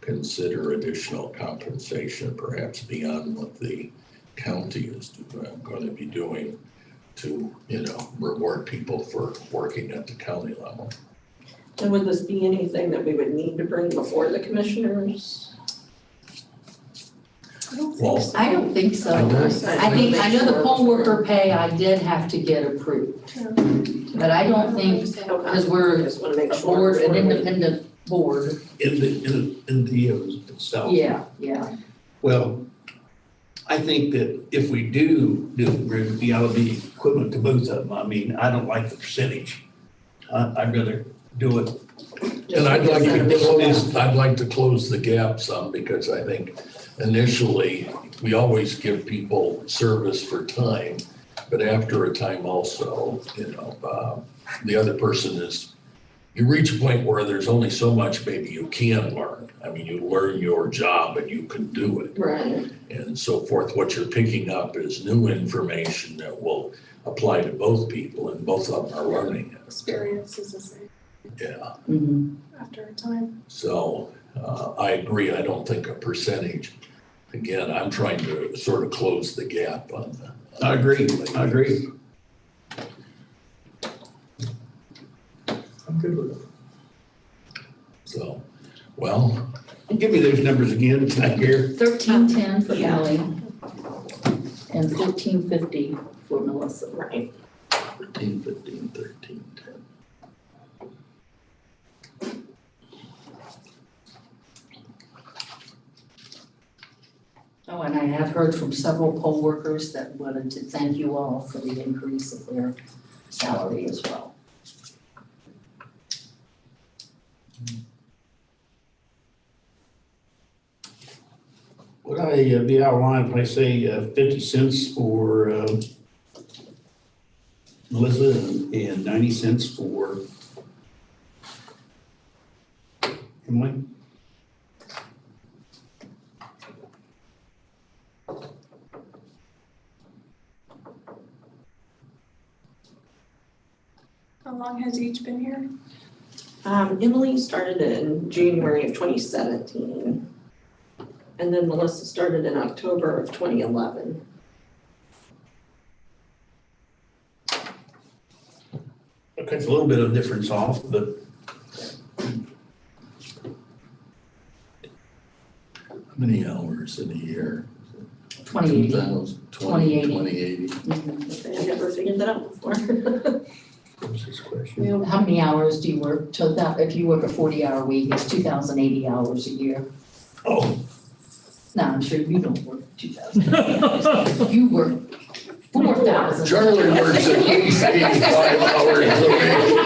consider additional compensation, perhaps beyond what the county is going to be doing to, reward people for working at the county level. And would this be anything that we would need to bring before the commissioners? I don't think so. I know the poll worker pay I did have to get approved. But I don't think, because we're Just want to make a sure. board, an independent board. In the itself. Yeah. Well, I think that if we do agree, we ought to be equivalent to both of them. I mean, I don't like the percentage. I'd rather do it. And I'd like to close the gap some, because I think initially we always give people service for time, but after a time also, the other person you reach a point where there's only so much maybe you can learn. I mean, you learn your job and you can do it. Right. And so forth. What you're picking up is new information that will apply to both people, and both of them are learning it. Experience is the same Yeah. after a time. So I agree. I don't think a percentage. Again, I'm trying to sort of close the gap on the. I agree. I'm good with it. So, well, Give me those numbers again, back here. 1310 for Ellie and 1450 for Melissa. Right. 13, 15, 13, 10. Oh, and I have heard from several poll workers that wanted to thank you all for the increase of their salary as well. Would I be out of line if I say 50 cents for Melissa and 90 cents for Emily? How long has each been here? Emily started in January of 2017. And then Melissa started in October of 2011. Okay, it's a little bit of difference off, but How many hours in a year? 2080. 2080. 2080. I never figured that out before. what was his question? How many hours do you work? So that, if you work a 40-hour week, it's 2,080 hours a year. Oh, No, I'm sure you don't work 2,080 hours. You work 4,000. Charlie works at least 85 hours a week.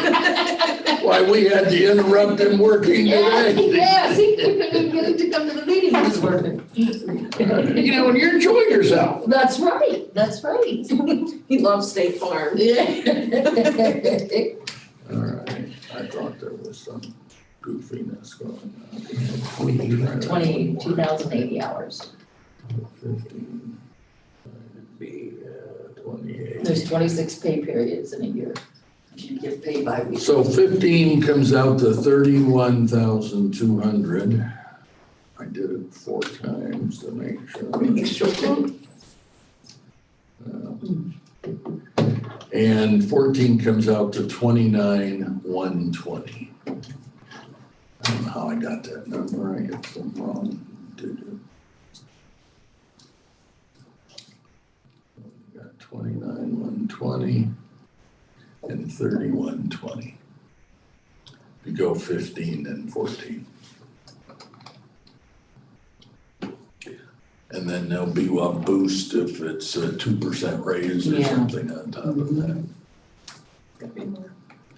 Why, we had to interrupt him working Yes, today. yes, he couldn't even get him to come to the meeting, he was working. You know, and you're enjoying yourself. That's right, that's right. He loves State Farm. Yeah. All right, I thought there was some goofiness going on. 2,080 hours. 15, it'd be 28. There's 26 pay periods in a year. You get paid by week. So 15 comes out to 31,200. I did it 4 times to make sure. And 14 comes out to 29,120. I don't know how I got that number. I hit some wrong digit. Got 29,120 and 31,20. You go 15 and 14. And then there'll be a boost if it's a 2% raise or Yeah. something on top of that.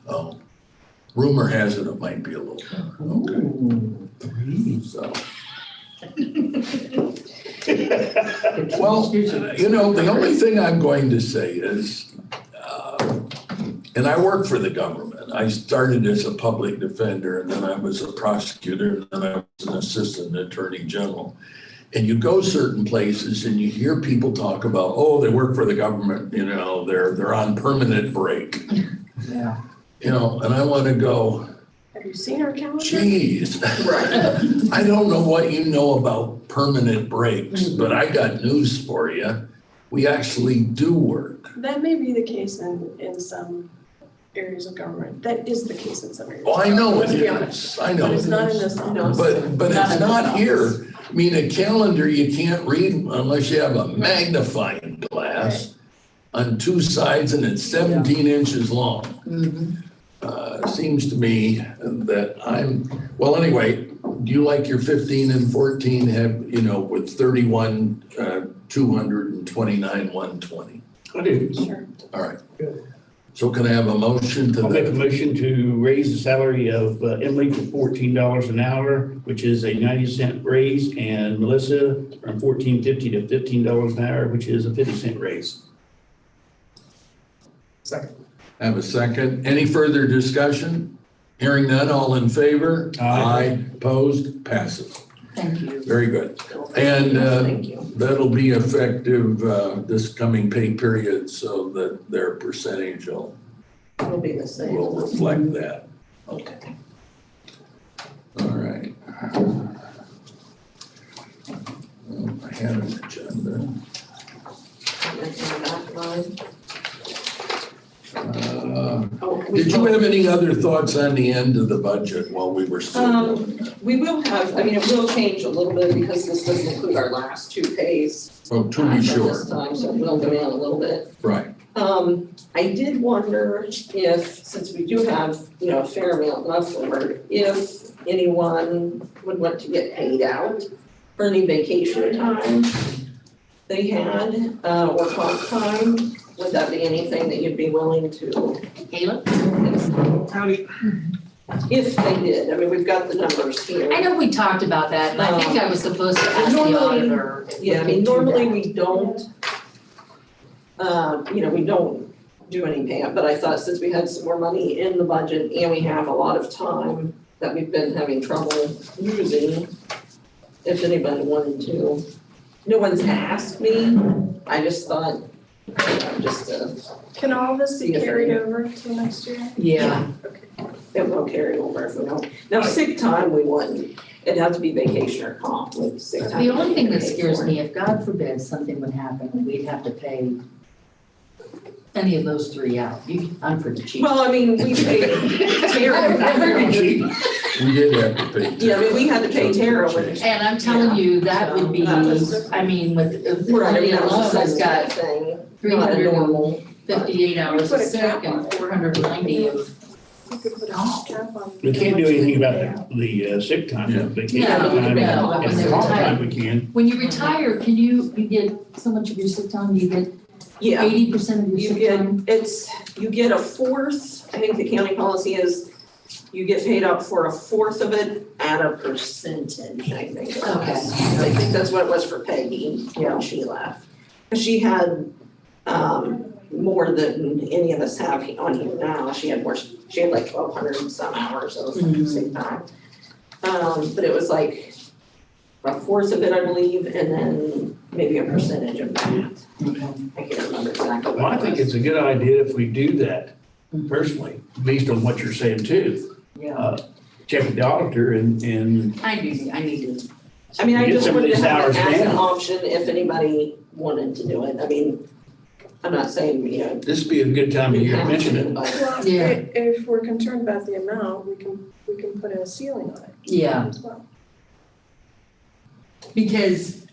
Oh, rumor has it might be a little more. Okay. So. Well, you know, the only thing I'm going to say is, and I work for the government. I started as a public defender, and then I was a prosecutor, and then I was an assistant attorney general. And you go certain places and you hear people talk about, oh, they work for the government, you know, they're on permanent break. Yeah. You know, and I want to go, Have you seen our calendar? geez. I don't know what you know about permanent breaks, but I got news for you. We actually do work. That may be the case in some areas of government. That is the case in some areas. Oh, I know it Let's be honest. is. I know But it it's not in is. this office. But Not it's in this not office. here. I mean, a calendar you can't read unless you have a magnifying glass on 2 sides and it's 17 inches long. Mhm. Seems to me that well, anyway, do you like your 15 and 14 have, you know, with 31, 229, 120? I do. Sure. All right. So can I have a motion to I'll make a that? motion to raise the salary of Emily to $14 an hour, which is a 90-cent raise, and Melissa from $14.50 to $15 an hour, which is a 50-cent raise. Second. Have a second. Any further discussion? Hearing none, all in favor? Aye. Opposed? Passes. Thank you. Very good. And Thank you. that'll be effective this coming pay period so that their percentage will It'll be the same. reflect that. Okay. All right. Well, I had an agenda. Did you have any other thoughts on the end of the budget while we were still doing that? We will have, I mean, it will change a little bit because this doesn't include our last 2 pays. Oh, to be from sure, This time, so it will go down a little bit. right. I did wonder if, since we do have, you know, a fair amount left over, if anyone would want to get paid out for any vacation time they had, or comp time. Would that be anything that you'd be willing to? Kayla? Howdy. If they did, I mean, we've got the numbers here. I know we talked about that, and I think I was supposed to ask the Normally- auditor. if we Yeah, I mean, could do normally that. we don't, you know, we don't do any payout, but I thought since we had some more money in the budget and we have a lot of time that we've been having trouble using, if anybody wanted to. No one's asked me, I just thought, Just Can all this be See if carried any- over to next year? Yeah, Okay. it will carry over if we don't. Now, sick time, we wouldn't. It'd have to be vacation or comp with sick time. the only thing that we pay scares for. me, if God forbid something would happen and we'd have to pay any of those three out, I'm pretty cheap. Well, I mean, we paid Tara. We did have to pay. Yeah, I mean, we had to pay Tara when. And I'm telling you, that would be, That was I mean, with, if Right, I mean, Courtney that was alone just has a got thing, three not a hundred and normal. 58 hours of put a sick cap on and it. 490 of, You could put a cap on. We can't do anything about the sick time, Yeah. vacation No, time, no, but when and they're comp time retired. we can. when you retire, can you get so much of your sick time, you get Yeah, 80% of your you sick get, time? you get a fourth, I think the county policy is, you get paid out for a fourth of it at a percentage, I think. it was. Okay. I think that's what it was for Peggy when she left. 'Cause she had, more than any of us have on here now. She had more, she had like 1,200 and some hours of Mhm. sick time. But it was like a fourth of it, I believe, and then maybe a percentage of that. Okay. I can't remember exactly Well, what I it think was. it's a good idea if we do that personally, based on what you're saying too. Yeah, Check with the auditor and I need to, I mean, I get just some of wanted to these have hours it as an down. option if anybody wanted to do it. I mean, I'm not saying, you know. this would be a good time of we year to have mention to, it. but- Well, Yeah. if we're concerned about the amount, we can put a ceiling on it yeah, as well. because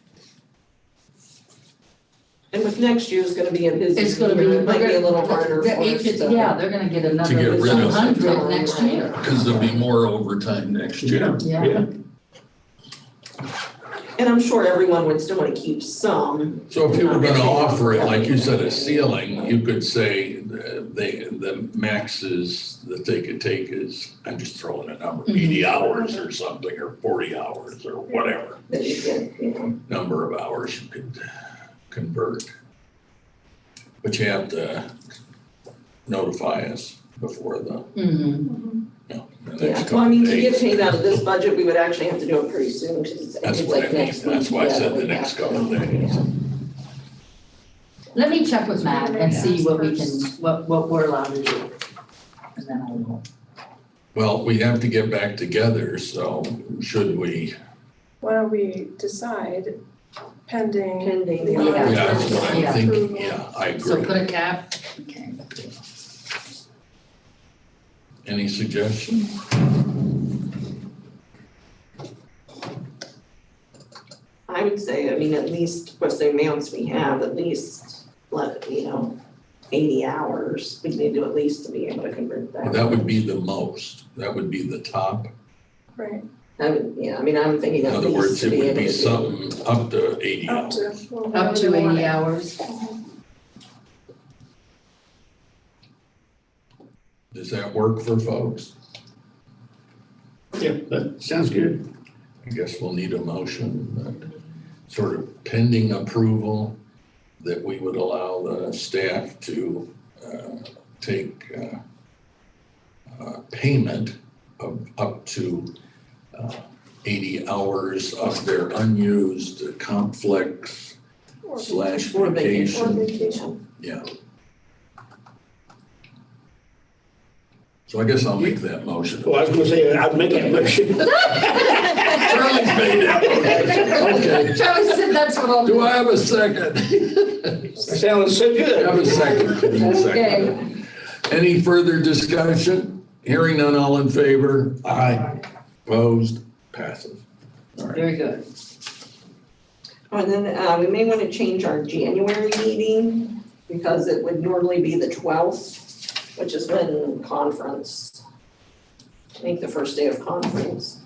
And with next year's gonna be a busy it's gonna be. year, it might be a little harder for the us to. Yeah, they're gonna get another get rid of 200 next year. Because there'll be more overtime next year. Yeah. And I'm sure everyone would still wanna keep some. So if you were gonna offer it, like you said, a ceiling, you could say the maxes that they could take is, I'm just throwing a number, 80 hours or something, or 40 hours or whatever. That you get, you know. Number of hours you could convert. But you have to notify us before the, Mm-hmm. the Yeah, next well, I couple mean, of to get days. paid out of this budget, we would actually have to do it pretty soon, cause That's it's what I like mean, next week. that's why I yeah, said we the next have to. couple of days. Let me check with Matt and see what we can, what we're allowed to do. And then I will. Well, we have to get back together, so should we? Why don't we decide pending? Pending, the yeah. auditor's Yeah, that's what I'm Yeah. thinking, approval. yeah, I So agree. put a cap, okay. Any suggestions? I would say, I mean, at least with the amounts we have, at least, 80 hours, we need to at least to be able to convert that. That would be the most, that would be the top. Right, I would, yeah, I mean, I'm thinking In at other least words, to it be would able be to do. something up to 80 up to. hours. well, Up whatever to they 80 want. hours. Does that work for folks? Yeah, that sounds good. I guess we'll need a motion, that sort of pending approval, that we would allow the staff to take payment of up to 80 hours of their unused complex Or slash Or Or vacation. vacation. Yeah. So I guess I'll make that motion. Well, I was gonna say, I'd make that motion. Charlie's made that motion. Okay. Charlie said that's what I'll Do do. I have a second? That sounds so good. Have a second. Give me a second. Okay. Any further discussion? Hearing none, all in favor? Aye. Opposed? Passive. All right. Very good. Oh, and then we may want to change our January meeting, because it would normally be the 12th, which is when conference, I think the first day of conference.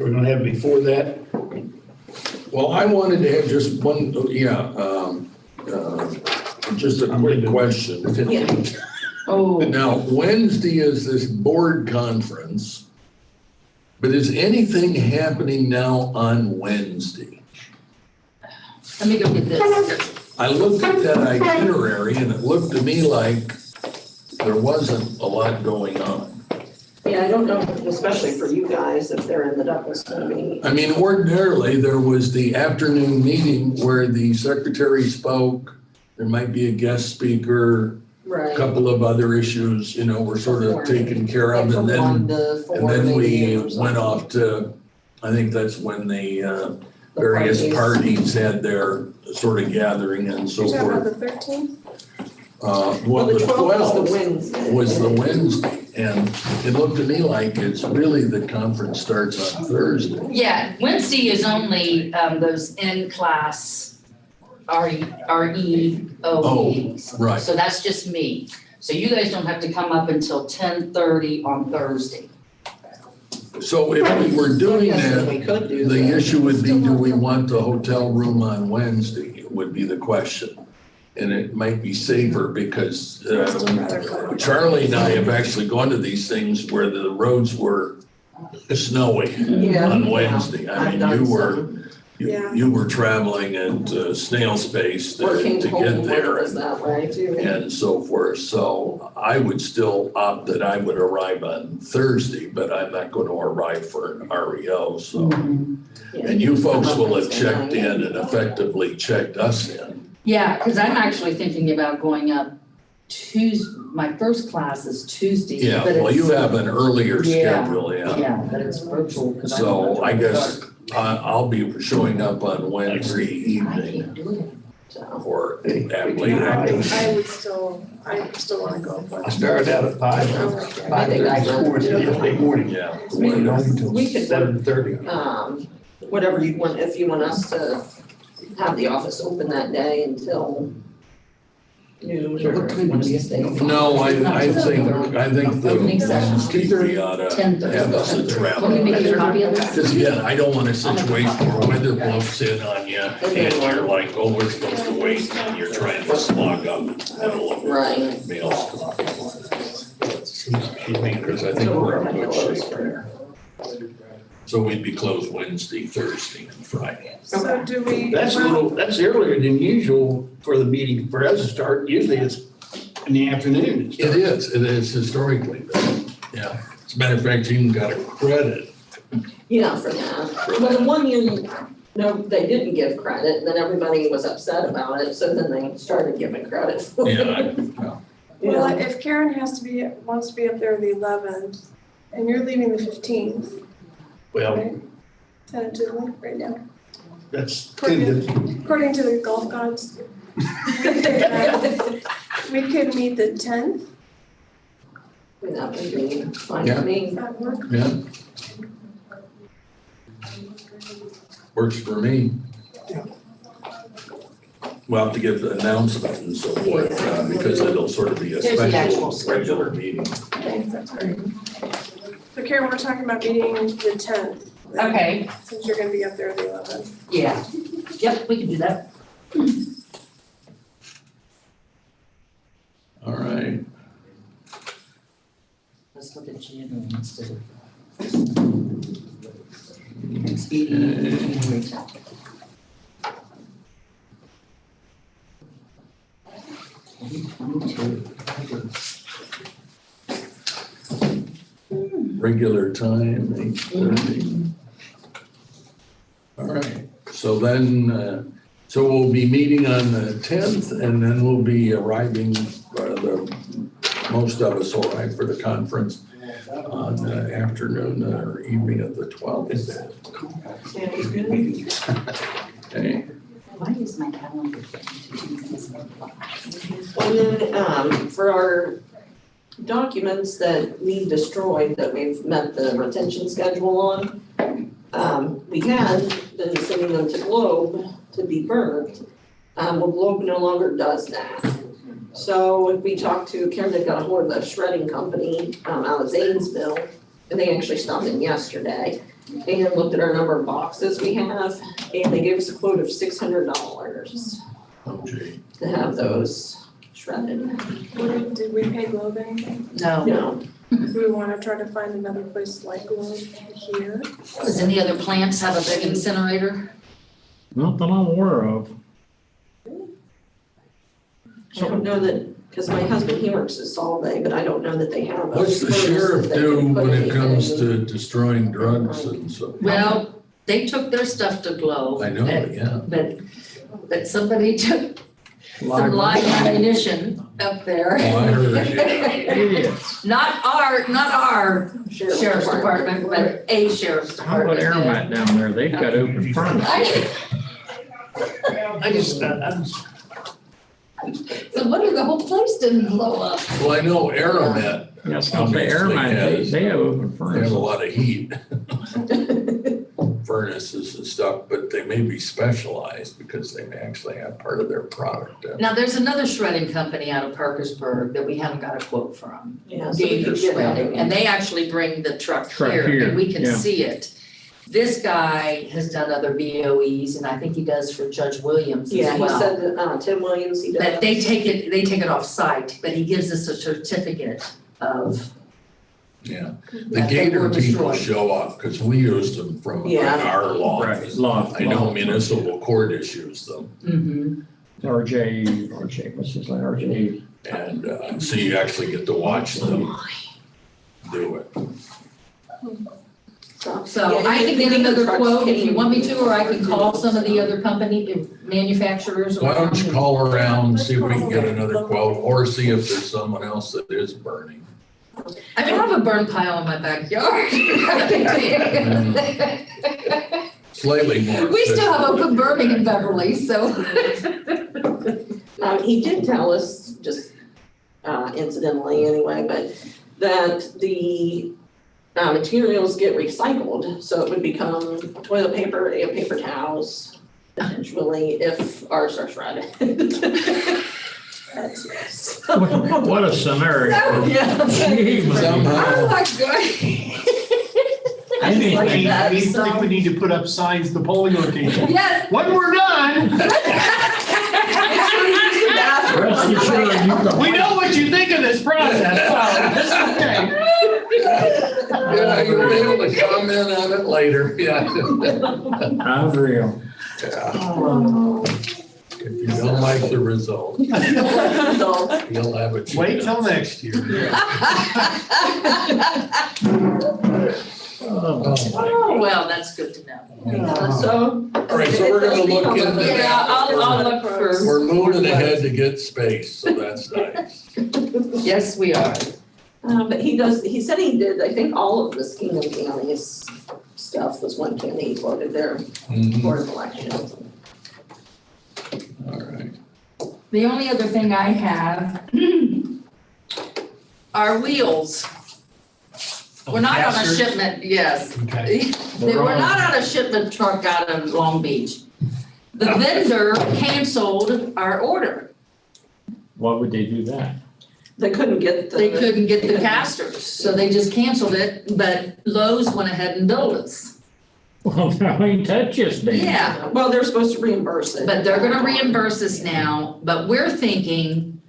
Are we gonna have it before that? Well, I wanted to have just one, just a quick question. Yeah. Oh, Now, Wednesday is this board conference, but is anything happening now on Wednesday? let me go get this. I looked at that itinerary and it looked to me like there wasn't a lot going on. Yeah, I don't know, especially for you guys, if they're in the Douglas meeting. I mean, ordinarily, there was the afternoon meeting where the secretary spoke there might be a guest speaker, a Right. couple of other issues, were sort of taken care of. Like And from then, 1 to 4 and then we maybe or went something. off to, I think that's when the The various parties had their sort of gathering and so You're talking about forth. the 13th? Well, the 12th 12th Wednesday. was the Wednesday, and it looked to me like it's really, the conference starts on Thursday. Yeah, Wednesday is only those in-class REO meetings. Right. So that's just me. So you guys don't have to come up until 10:30 on Thursday. So if we were doing Yes, that, we could do the that. issue would be, do we want the hotel room on Wednesday, would be the question. And it might be safer because Charlie and I have actually gone to these things where the roads were snowy Yeah. on Wednesday. I I've mean, done you were, some. Yeah. you were traveling at snail's pace to Working get home when it there was that way too. and so forth. So I would still opt that I would arrive on Thursday, but I'm not going to arrive for an REO, so. Yeah. And you folks will have Wednesday checked night. in and effectively checked us in. Yeah, because I'm actually thinking about going up my first class is Tuesday. Yeah, but well, you it's- have an earlier Yeah. schedule, yeah. Yeah, but it's virtual. 'cause So don't I want to guess I'll be showing up on Wednesday I evening can't do it. So, or at later. I still want to go. but- I started out at 5, I 5:34 Tuesday morning. Yeah. Went home till We could- 7:30. whatever you want, if you want us to have the office open that day until noon or Wednesday. No, I think the Opening session. Wednesday ought to 10:30. have us a Let me travel. make you a copy of this. Because again, I don't want a situation where weather blows in on you and you're like, oh, we're supposed to wait and you're trying to slog up in the middle of Right. meals. Because I think we're in good shape there. So we'd be closed Wednesday, Thursday, and Friday. So do we? That's earlier than usual for the meeting, for us to start. Usually it's in the afternoon. It is historically, yeah. As a matter of fact, you even got a credit. Yeah, for that. Well, the one year, no, they didn't give credit, and then everybody was upset about it, so then they started giving credit for it. Yeah, Well, if Karen wants to be up there the 11th, and you're leaving the 15th, Well, right? Tentatively, right now, that's according tentative. according to the golf gods. We could meet the 10th, That would be fine Yeah. with me. if that works. yeah. Works for me. We'll have to give the announcement and so forth, because it'll sort of be a Here's the actual special regular meeting. Thanks, that's great. So Karen, we're talking about meeting the 10th. Okay, Since you're gonna be up there the 11th. yeah. Yep, we can do that. All right. Let's look at January instead of. Regular time, 8:30. All right, so then, so we'll be meeting on the 10th and then we'll be arriving, most of us will arrive for the conference on the afternoon or evening of the 12th. Okay, Why is my calendar? And then, for our documents that need destroyed, that we've met the retention schedule on, we had been sending them to Globe to be burnt. Well, Globe no longer does that. So we talked to Karen, they got a hold of the shredding company, out of Zanesville, and they actually stopped in yesterday and looked at our number of boxes we have, and they gave us a quote of $600 oh gee. to have those shredded. Did we pay Globe anything? No. No, Do we wanna try to find another place like Globe here? Does any other plants have a big incinerator? Not that I'm aware of. I don't know that, because my husband, he works at Solvay, but I don't know that they have. a What's the furnace sheriff that they do can put when it comes anything to destroying drugs and so? Well, they took their stuff to Globe. I know, yeah. But somebody took some live ammunition up there. Oh, I heard, yeah. Idiots. Not our sheriff's department, but a sheriff's How about department. Airmat down there? They've got open furnace. I just, So what if the whole place didn't blow up? Well, I know Aramet, Yeah, it's gonna say Airmat, they have open they furnace. have a lot of heat. Furnaces and stuff, but they may be specialized because they may actually have part of their product. Now, there's another shredding company out of Parkersburg that we haven't got a quote from. Yeah, so we Gator could get that. Shredding, and they actually bring the truck Truck here here, and we can yeah. see it. This guy has done other BOEs and I think he does for Judge Williams Yeah, as he well. said that, Tim Williams, he does. But they take it off site, but he gives us a certificate of. Yeah, the that they Gator were people destroyed. show up because we used them from Yeah. our law. Right, law. I know municipal court issues them. Mm-hmm. RJ, what's his name, RJ? And so you actually get to watch them do it. So Yeah, I can get the another trucks quote if you came- want me to, or I can call some of the other manufacturers. Why don't you call around, see if we can get another quote, or see if there's someone else that is burning. I mean, I have a burn pile in my backyard. Slightly more. We still have open burning in Beverly, so. He did tell us, just incidentally anyway, but that the materials get recycled, so it would become toilet paper and paper towels, eventually, if ours are shredded. That's nice. What a scenario. Yeah. Gee, Oh Somehow, my God. I think like we, that, I think so- we need to put up signs, at the polling location. Yes. When we're done, Rest assured, you can. we know what you think of this process, so it's okay. yeah, you'll be able to comment on it later, yeah. Unreal. Yeah. If you don't like the result, you'll have a chance. Wait till next year. Oh, Oh, Well, that's good to know. So. All right, so we're gonna look into that. Yeah, I'll look for. We're moving ahead to get space, so that's nice. Yes, we are. But he said he did, I think all of this Kingdom County's stuff was one county he quoted their Mhm. board of elections. All right. The only other thing I have are wheels. We're not on a Casters? shipment, yes. Okay. They were not on a shipment truck out of Long Beach. The vendor canceled our order. why would they do that? They couldn't get the. They couldn't get the casters, so they just canceled it, but Lowe's went ahead and billed us. Well, I mean, that's just dangerous. Yeah, Well, they're supposed to reimburse it. but they're gonna reimburse us now, but we're thinking,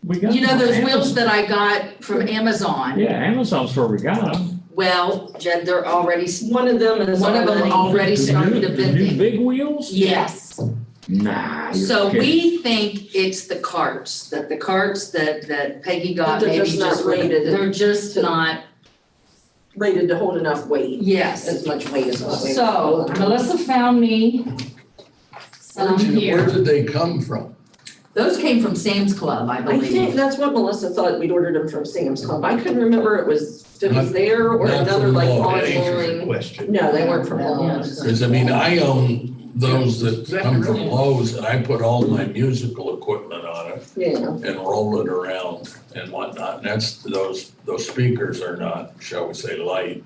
We got you know those Amazon. wheels that I got from Amazon? Yeah, Amazon's where we got them. Well, Jed, they're already, One of them is one of them already started The new vending. big wheels? Yes. Nah, you're So kidding. we think it's the carts that Peggy got, They're maybe just not just, rated they're just to- not, Rated to hold enough weight, yes. as much weight as what we. So Melissa found me some Where here. did they come from? Those came from Sam's Club, I I think believe. that's what Melissa thought, we'd ordered them from Sam's Club. I couldn't remember if it was there or Not another from like Lowe's. That answers the online. question. No, they weren't from Yeah. Lowe's. Because I mean, I own those that come from Lowe's and I put all my musical equipment on it Yeah, and roll it around and whatnot. And that's, those speakers are not, shall we say, light.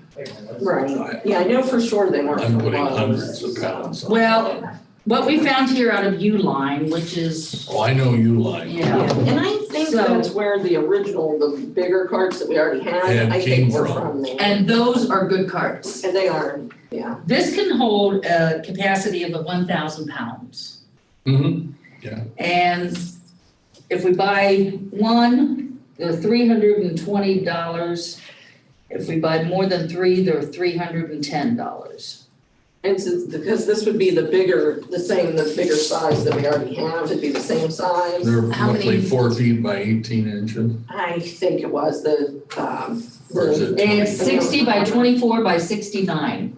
right. Yeah, I know for sure they weren't I'm from putting Lowe's. hundreds of pounds on. Well, what we found here out of Uline, which is, Oh, I know Uline. Yeah, yeah, and I think So- that's where the original, the bigger carts that we already had, And I came think were from. from there. and those are good carts. And they are, yeah. This can hold a capacity of 1,000 pounds. Mm-hmm. And if we buy one, they're $320. If we buy more than three, they're $310. And since, because this would be the bigger size that we already have, it'd be the same size. They're How roughly many- 4 feet by 18 inches. I think it was the, Or is it It's 60 by 24 by 69.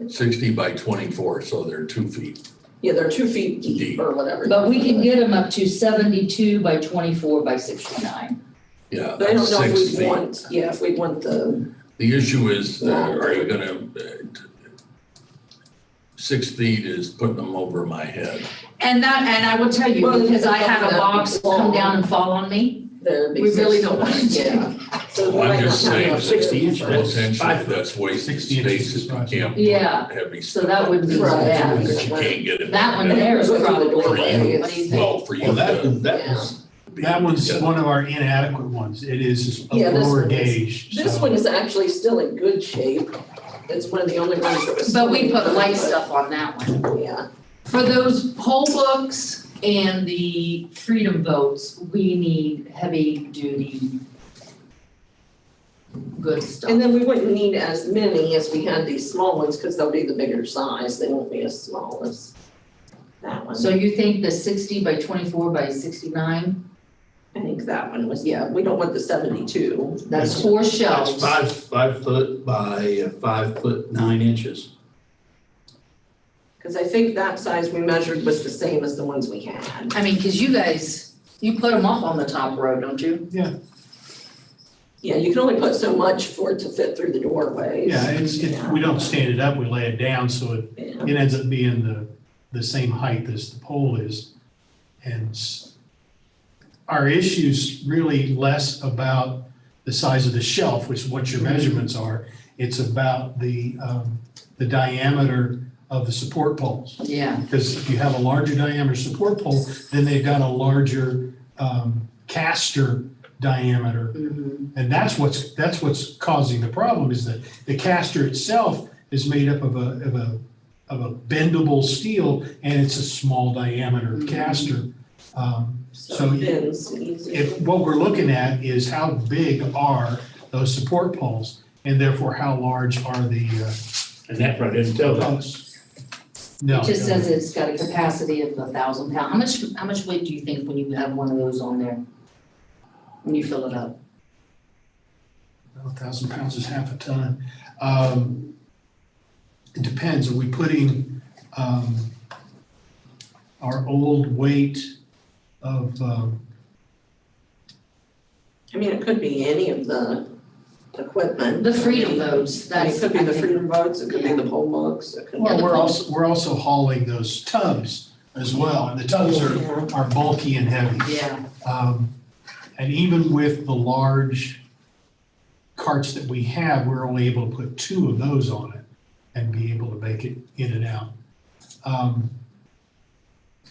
60 by 24, so they're 2 feet. Yeah, they're 2 feet deep or whatever. But we can get them up to 72 by 24 by 69. Yeah, But I that's don't know if 6 we'd feet. want, if we'd want the, The issue is, are you gonna, 6 feet is putting them over my head. And I will tell you, Well, because I had a that'd be box come down and fall on me. the. We really don't want to. Yeah. So we Well, I'm might just not have saying, enough 60 room inch, for- that's Potentially, 5 foot. that's wasted 60 inches space is if you fine. can't Yeah, put heavy so stuff. that wouldn't be so Right. bad. Because you can't get it. That one down. there is Go through the probably, doorway. what do you think? Well, for you Well, that to. was, That one's one of our inadequate ones. It is a Yeah, this lower one is- gauge. This so- one is actually still in good shape. It's one of the only ones that was. But we put light but- stuff on that one. Yeah, For those poll books and the freedom votes, we need heavy duty good stuff. and then we wouldn't need as many as we had these small ones, because they'll be the bigger size, they won't be as small as that one. So you think the 60 by 24 by 69, I think that one was, yeah, we don't want the 72. that's 4 that's shelves. 5 foot by 5 foot 9 inches. Because I think that size we measured was the same as the ones we had. I mean, because you guys, you put them up on the top row, don't you? Yeah, you can only put so much for it to fit through the doorways. Yeah, we don't stand it up, we lay it down, so Yeah. it ends up being the same height as the pole is. And our issue's really less about the size of the shelf, which is what your measurements are. It's about the diameter of the support poles. Yeah. Because if you have a larger diameter support pole, then they've got a larger caster diameter. Mhm. And that's what's causing the problem, is that the caster itself is made up of a bendable steel, and it's a small diameter caster. So it bends easier. If what we're looking at is how big are those support poles, and therefore how large are the And that probably didn't tell us. posts? No. It just says it's got a capacity of 1,000 pounds. How much weight do you think when you have one of those on there? When you fill it up? 1,000 pounds is half a ton. It depends, are we putting our old weight of, I mean, it could be any of the equipment. The freedom votes, It that's. could be I the think- freedom boats, it could be the pole books, it could be. well, the we're also hauling those tubs as well, and the tubs are bulky and heavy. Yeah, And even with the large carts that we have, we're only able to put 2 of those on it and be able to make it in and out.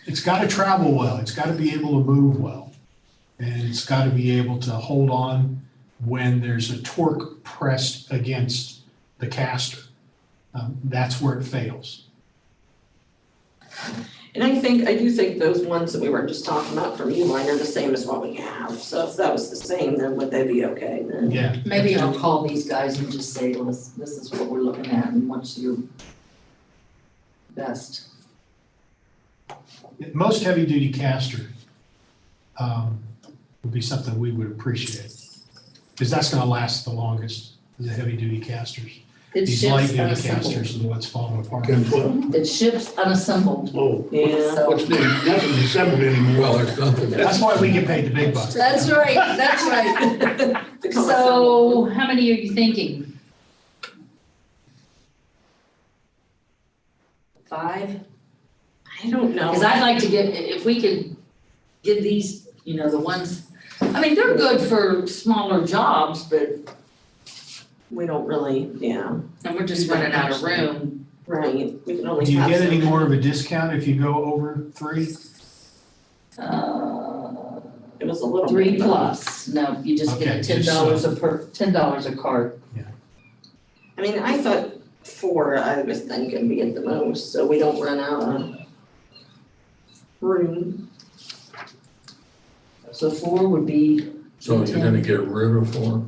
It's got to travel well, it's got to be able to move well, and it's got to be able to hold on when there's a torque pressed against the caster. That's where it fails. And I do think those ones that we were just talking about from Uline are the same as what we have. So if that was the same, then would they be okay then? Yeah. maybe I'll call these guys and just say, this is what we're looking at and what's your best. Most heavy-duty caster would be something we would appreciate, because that's going to last the longest, the heavy-duty casters. It These ships light-duty unassembled. casters are the ones falling apart. Can put, It ships unassembled, oh, Yeah. so. what's new, nothing's assembled anymore. Well, there's nothing. That's why we get paid the big bucks. That's right, that's right. To come So how many are you thinking? 5? I don't know. Because I'd like to get, if we could get these, the ones, I mean, they're good for smaller jobs, but, We don't really, yeah, and we're just running out of room. right. We can only Do you have get so any many. more of a discount if you go over 3? It was a little. 3 bit, but- plus, no, you just Okay, get just $10 a cart. I mean, I thought 4, I was thinking be at the most, so we don't run out of room. So 4 would be, So you're gonna get rid of 4?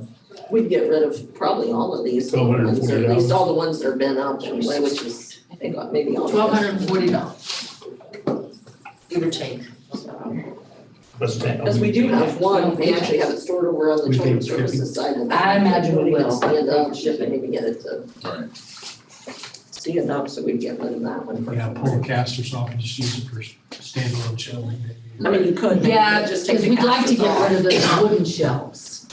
We'd get rid of probably all of these, ones, or at least $1,240. all the ones that have been up anyway, which is, I think, maybe all. $1,240. Give or take. Because we do have one, we actually have it stored over on the We children's think services side of the. I imagine we will. Stand up, ship it, maybe get it to. Right. stand up, so we'd get rid of that one. Yeah, pull the casters off and just use it for standalone shelving. I mean, you could. maybe, Yeah, but just take because the we'd like to casters get rid of off. those wooden shelves.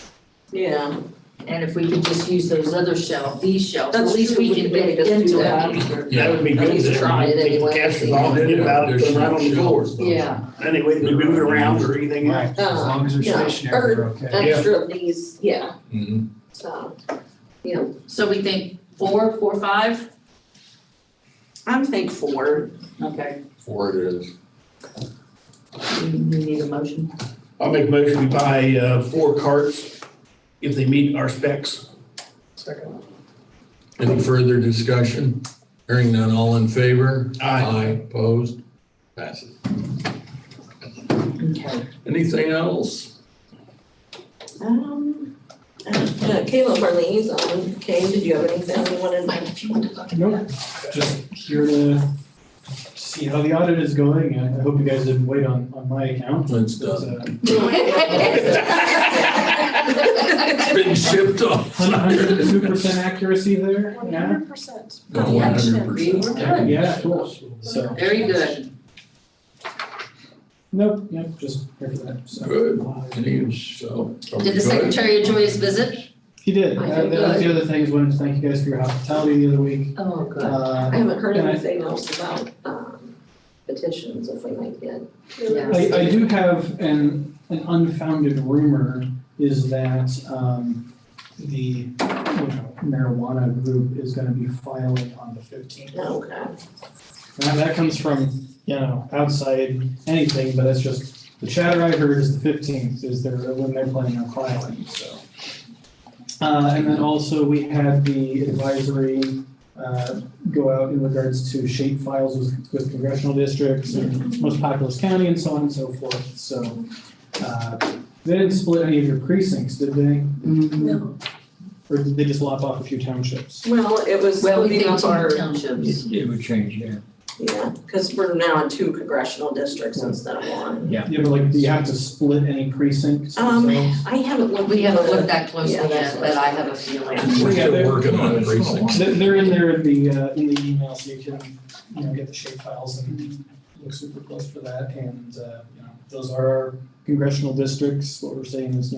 Yeah, And if we could just use those other these shelves, at That's least true, we we can could maybe get just do into that. it. Yeah. That would be At good. least then. try it Take the anyway. casters off, get them out, put them out on the floor. Yeah, Anyway, they move it around or anything else. Right, as long as they're Yeah, stationary, they're or okay. extra of these, yeah, Mhm. so, you know, so we think 4, 5? I think 4. Okay, 4 it is. we need a motion. I'll make a motion, we buy 4 carts if they meet our specs. Second. Any further discussion? Hearing none, all in favor? Aye. Opposed? Passes. Okay. Anything else? Caleb, our liaison, Kane, did you have anything you wanted? Mike, if you want to look at Nope, just here to see how the audit is going. I hope you guys didn't wait on my account. It's But, done. It's been shipped off. 102% accuracy there, yeah? 100%. No, Yeah, 100%. we were good. Yeah, cool. So, Very good. nope, yep, just here for that, so. Good. Any, so. are we Did the good? Secretary enjoy his visit? He did, I that did was good. the other thing, is wanted to thank you guys for your hospitality the other week. Oh, good. I haven't heard And I- anything else about, petitions, if we might get. Yeah. I do have an unfounded rumor is that, the, marijuana group is gonna be filing on the 15th. Okay. That comes from, outside anything, but it's just, the chatter I heard is the 15th is when they're planning on filing, so. And then also we had the advisory, go out in regards to shape files with congressional districts and most populous county and so on and so forth, so. They didn't split any of your precincts, did they? No. Or did they just lop off a few townships? Well, it was Well, we splitting think up our, two townships. It would change, yeah. yeah, because we're now in 2 congressional districts instead of 1. Yeah, but like, do you have to split any precincts themselves? I haven't looked. We haven't into looked it. that closely Yeah, that's yet, what but I I have a feeling. We're Yeah, still they're- working on the precincts. They're in there in the email, so you can, get the shape files and look super close for that, and, those are our congressional districts. What we're saying is,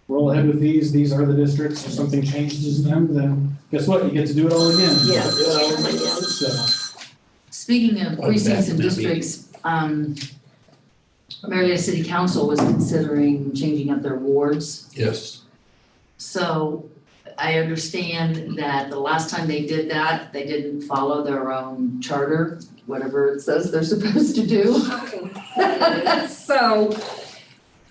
roll ahead with these are the districts. If something changes them, then guess what? You get to do it all again. Yeah. So, Speaking of precincts and districts, Marietta City Council was considering changing up their wards. Yes. So I understand that the last time they did that, they didn't follow their own charter, whatever it says they're supposed to do. So,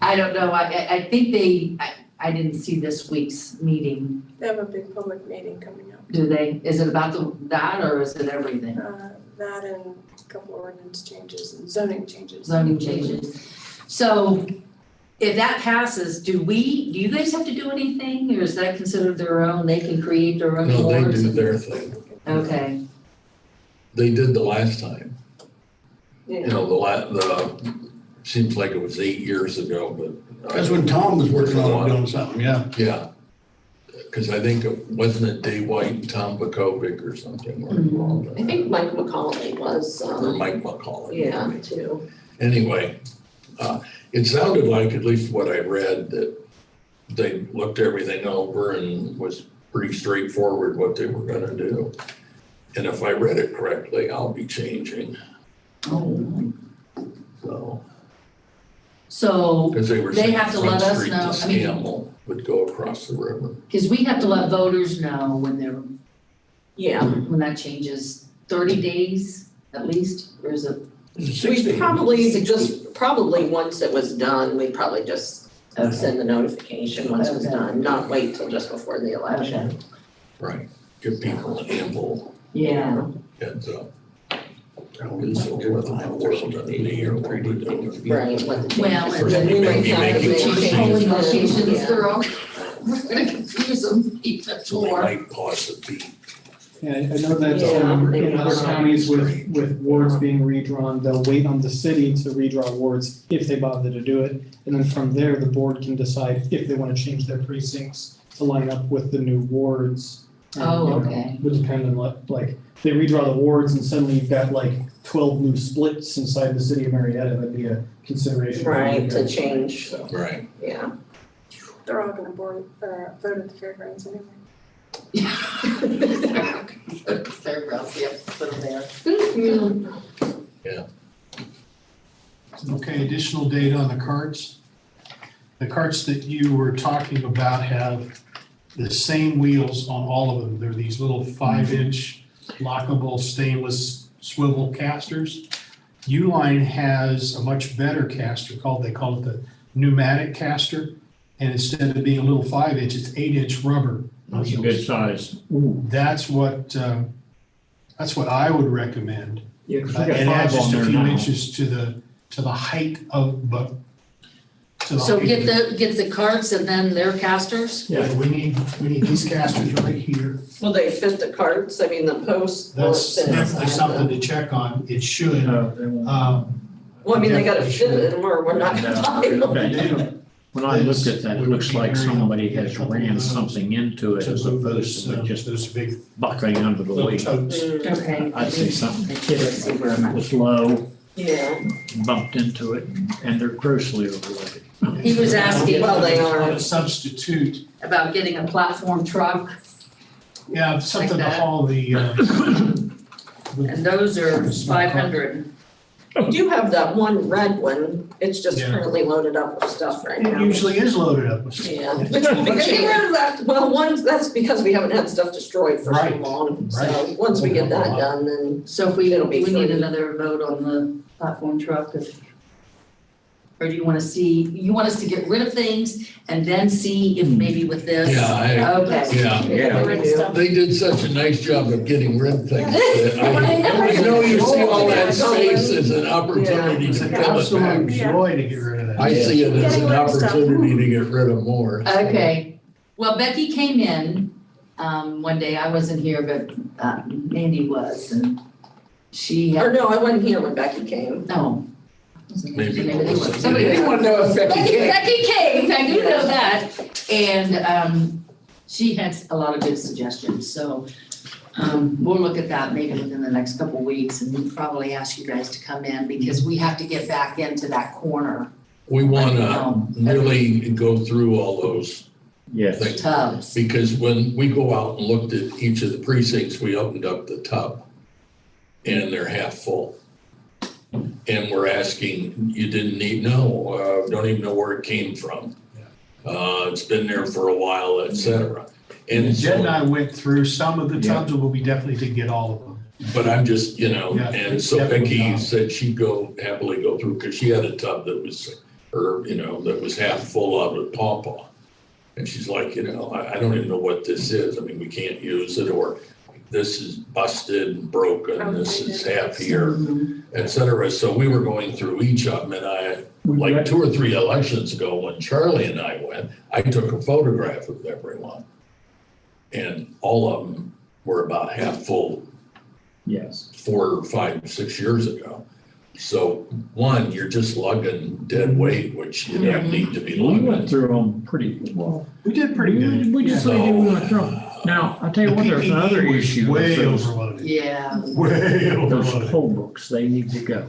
I don't know, I think I didn't see this week's meeting, They have a big public meeting coming up. do they? Is it about that or is it everything? That and a couple ordinance changes and zoning changes. Zoning changes. So if that passes, do you guys have to do anything or is that considered their own? They can create their own No, they wards? do their thing. Okay, They did the last time. Yeah. The seems like it was 8 years ago, but. That's when Tom was working on doing something, yeah. Yeah. Because I think wasn't it Dave White and Tom Pakovic or something were involved in I think Mike McCauley was, that. Or Mike McCauley. yeah, too. Anyway, it sounded like, at least what I read, that they looked everything over and was pretty straightforward what they were gonna do. And if I read it correctly, I'll be changing, oh, so. so, Because they were They saying have to Front let us Street to know, I mean- Scammell would go across the river. because we have to let voters know when Yeah, when that changes, 30 days at least, or is it? we probably once it was done, we'd probably just send the notification once it was done, not wait till just before the election. Right, give people ample Yeah, heads up. And so forth, and how they're supposed to be or what we're doing. Right, what the well, changes. and Or then maybe we might making have to changes. change polling locations, Yeah. they're all, we're gonna confuse them even So they more. might pause the beat. yeah, I know that Yeah, in other maybe. counties with wards being redrawn, they'll wait on the city to redraw wards if they bother to do it. And then from there, the board can decide if they want to change their precincts to line up with the new wards. And, Oh, you know, okay. Would depend on what, like, they redraw the wards and suddenly you've got like 12 new splits inside the city of Marietta, that'd be a consideration. for you Right, to guys. change. So, Right. Yeah. They're all gonna vote at the fairgrounds anyway. Fairgrounds, yep, put them there. Okay, additional data on the carts. The carts that you were talking about have the same wheels on all of them. They're these little 5-inch lockable stainless swivel casters. Uline has a much better caster they call it the pneumatic caster. And instead of being a little 5-inch, it's 8-inch rubber That's a good wheels. size. That's what I would recommend. Yeah, 'cause we got And add 5 on just a there few now. inches to the height of, but. to the So height get of the carts and then their casters? Yeah, we need these casters right here. Will they fit the carts? I mean, the posts. will That's fit definitely inside something the- to check on. It should. No, they won't. Well, I mean, they gotta Definitely fit it or we're not gonna No, buy them. okay. When I looked at that, it looks like somebody has ran something into it To as move opposed those, to just those big buckling under the little weight. totes. Okay. I'd say something Let's see where I'm at. was low, Yeah, bumped into it, and they're grossly overloaded. He was asking Well, they are. On a substitute, about getting a platform truck, yeah, something to Like that. haul the, and those are 500. we do have that one red one. It's just Yeah. currently loaded up with stuff right it now. usually is loaded up with stuff. Yeah. Get rid of that. Well, that's because we haven't had stuff destroyed for so Right, long. So right. once we get that done, then So if we It'll be need free. another vote on the platform truck, or do you want us to get rid of things and then see if maybe with this? Yeah, Okay. Yeah. They did such a nice job of getting rid of things. that I know you see all that space as an opportunity It's to an fill it absolute back. joy to get rid of that. I see it as Getting an rid of stuff. opportunity to get rid of more. Okay, well, Becky came in, one day, I wasn't here, but, Mandy was, and she or had, no, I wasn't here when Becky came. no. Maybe it they was. were. Somebody They want to know if Becky came. Becky came, I do know that, and, she had a lot of good suggestions, so, we'll look at that maybe within the next couple of weeks, and we'll probably ask you guys to come in, because we have to get back into that corner We want to really go through all those Yes. things. tubs. Because when we go out and looked at each of the precincts, we opened up the tub and they're half full. And we're asking, you didn't need, no, don't even know where it came from. It's been there for a while, et cetera. And Jen and so, I went through some of the tubs, and we'll be definitely to get all of them. but I'm just, Yeah, and so definitely Becky not. said she'd happily go through, because she had a tub that was, that was half full of it, pawpaw. And she's like, I don't even know what this is. I mean, we can't use it, or this is busted and broken, this is half here, et cetera. So we were going through each of them, and like 2 or 3 elections ago, when Charlie and I went, I took a photograph of everyone. And all of them were about half full Yes. 4 or 5, 6 years ago. So one, you're just lugging dead weight, which you don't need to be We went lugging. through them pretty well. We did pretty good. We just Yeah. like we went through 'em. Now, I'll tell you The what, there's another PPE was issue. way Those- overloaded, Yeah, way Those overloaded. poll books, they need to go.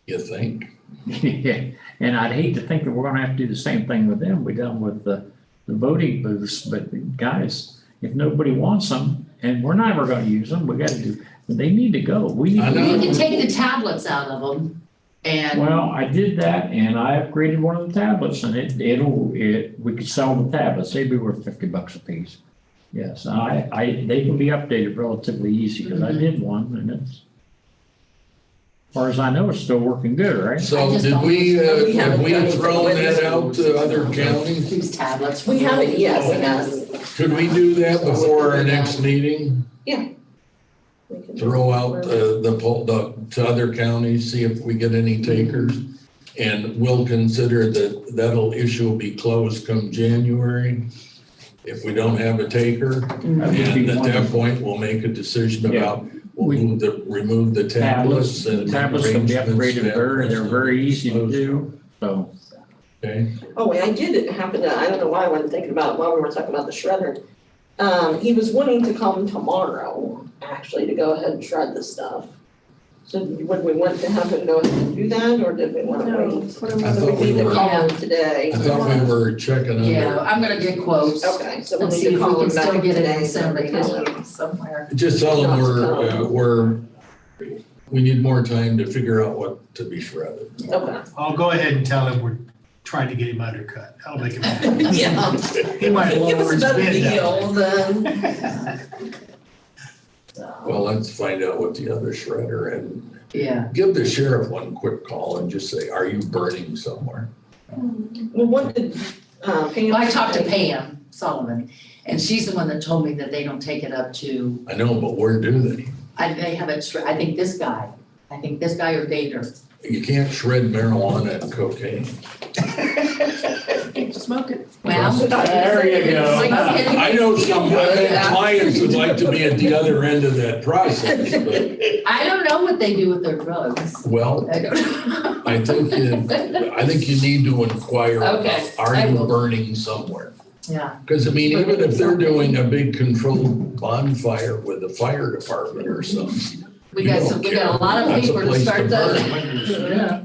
You think? Yeah, and I'd hate to think that we're gonna have to do the same thing with them we done with the voting booths, but guys, if nobody wants them, and we're never gonna use them, we gotta do, they need to go, we need I to. know. we can take the tablets out of them, and. Well, I did that, and I upgraded one of the tablets, and we could sell the tablets, they'd be worth $50 a piece. Yes, they can be updated relatively easy, because I did one, and it's, as far as I know, it's still working good, right? I So just did don't- we, We have haven't we done anything thrown with that it. out to other counties? Use tablets. We haven't yet, we have. Could we do that before our next meeting? We can Throw out to other counties, see if we get any takers? And we'll consider that'll issue will be closed come January if we don't have a taker. That would be And at that wonderful. point, we'll make a decision Yeah. about, remove the tablets and. Tablets can be arrangements upgraded, they're very easy to do, so. Okay, Oh, I did happen to, I don't know why I wasn't thinking about it while we were talking about the shredder. He was wanting to come tomorrow, actually, to go ahead and shred the stuff. So would we want to have him go ahead and do that, or did we want to No, wait? put 'em I on the thought we We need to were- call him today. I thought we were checking Yeah, under, I'm gonna get quotes Okay, so we'll and need see to if we call can him still back get it today. in so we tell him. December somewhere. just tell them Not we need more time to figure out what to be shredded. Okay. I'll go ahead and tell him we're trying to get him undercut. That'll make him happy. Yeah. He might Give lower us a his better bid deal down. then. Well, let's find out what the other shredder, and Yeah, give the sheriff one quick call and just say, are you burning somewhere? Well, what did, Pam? well, I talked to say? Pam Sullivan, and she's the one that told me that they don't take it up to, I know, but where do they? they have it, I think this guy or Dater. You can't shred marijuana and cocaine. Smoke it. Well, There you go. okay. I know some clients would like to be at the other end of that process, but, I don't know what they do with their drugs. well, I don't know. I think you need to inquire Okay, about, are I you will. burning somewhere? Yeah, Because I mean, even if they're doing a big controlled bonfire with the fire department or something, we got a lot of That's a paper to place to start burn. the. Yeah.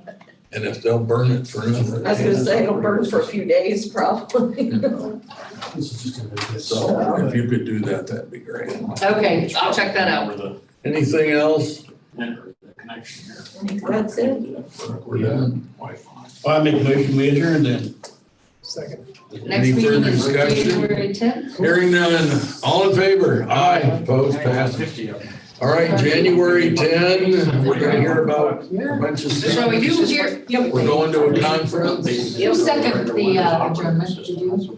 and if they'll burn it for nothing. I was gonna say, it'll burn for a few days probably. This is just gonna be good. So if you could do that, that'd be great. Okay, I'll check that out. Anything else? That's it. We're done. I make a motion, we adjourn then. Second. Next Any meeting further is discussion? January 10th. Hearing none, all in favor? Aye, opposed, passes. All right, January 10, we're gonna hear about a bunch of So stuff. you here, We're going to a conference. you second the adjournment, did you?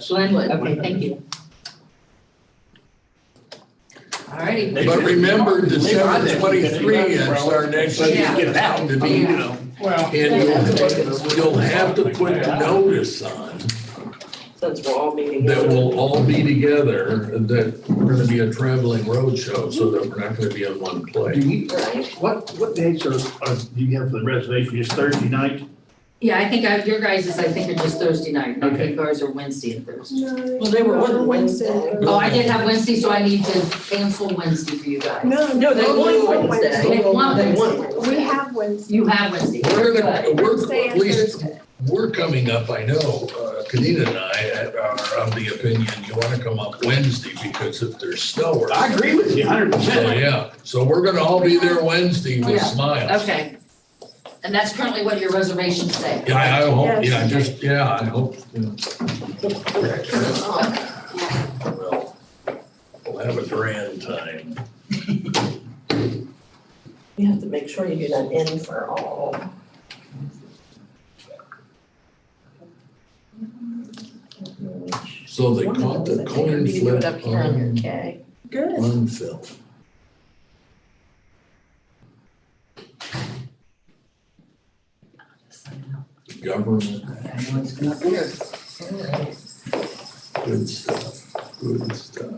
Glenn, okay, thank you. All righty. But remember, December 23 is our next Yeah. meeting to be. Yeah. And you'll have to put notice on Since we're all meeting. that we'll all be together, that we're gonna be a traveling road show, so that we're not gonna be in one place. Right. What dates are do you have for the reservation, just Thursday night? Yeah, I think your guys' I think are just Thursday night, and I think ours are Wednesday and Thursday. Well, they were on Wednesday. Oh, I did have Wednesday, so I need to cancel Wednesday for you guys. No, they won Wednesday. They won They won Wednesday. Wednesday. We have Wednesday. You have Wednesday. We're gonna, Wednesday at and least, Thursday. we're coming up, I know, Kanita and I are of the opinion you wanna come up Wednesday, because if there's snow or. I agree with you 100%. So, yeah, so we're gonna all be there Wednesday with Yeah. smiles. Okay. And that's currently what your reservations say. Yeah, I hope, Yes. I hope. We'll have a grand time. You have to make sure you do that in for all. So they caught the coin You do it flip up here on your on, K. Good. on film. Government, I know it's been up here. good stuff, good stuff.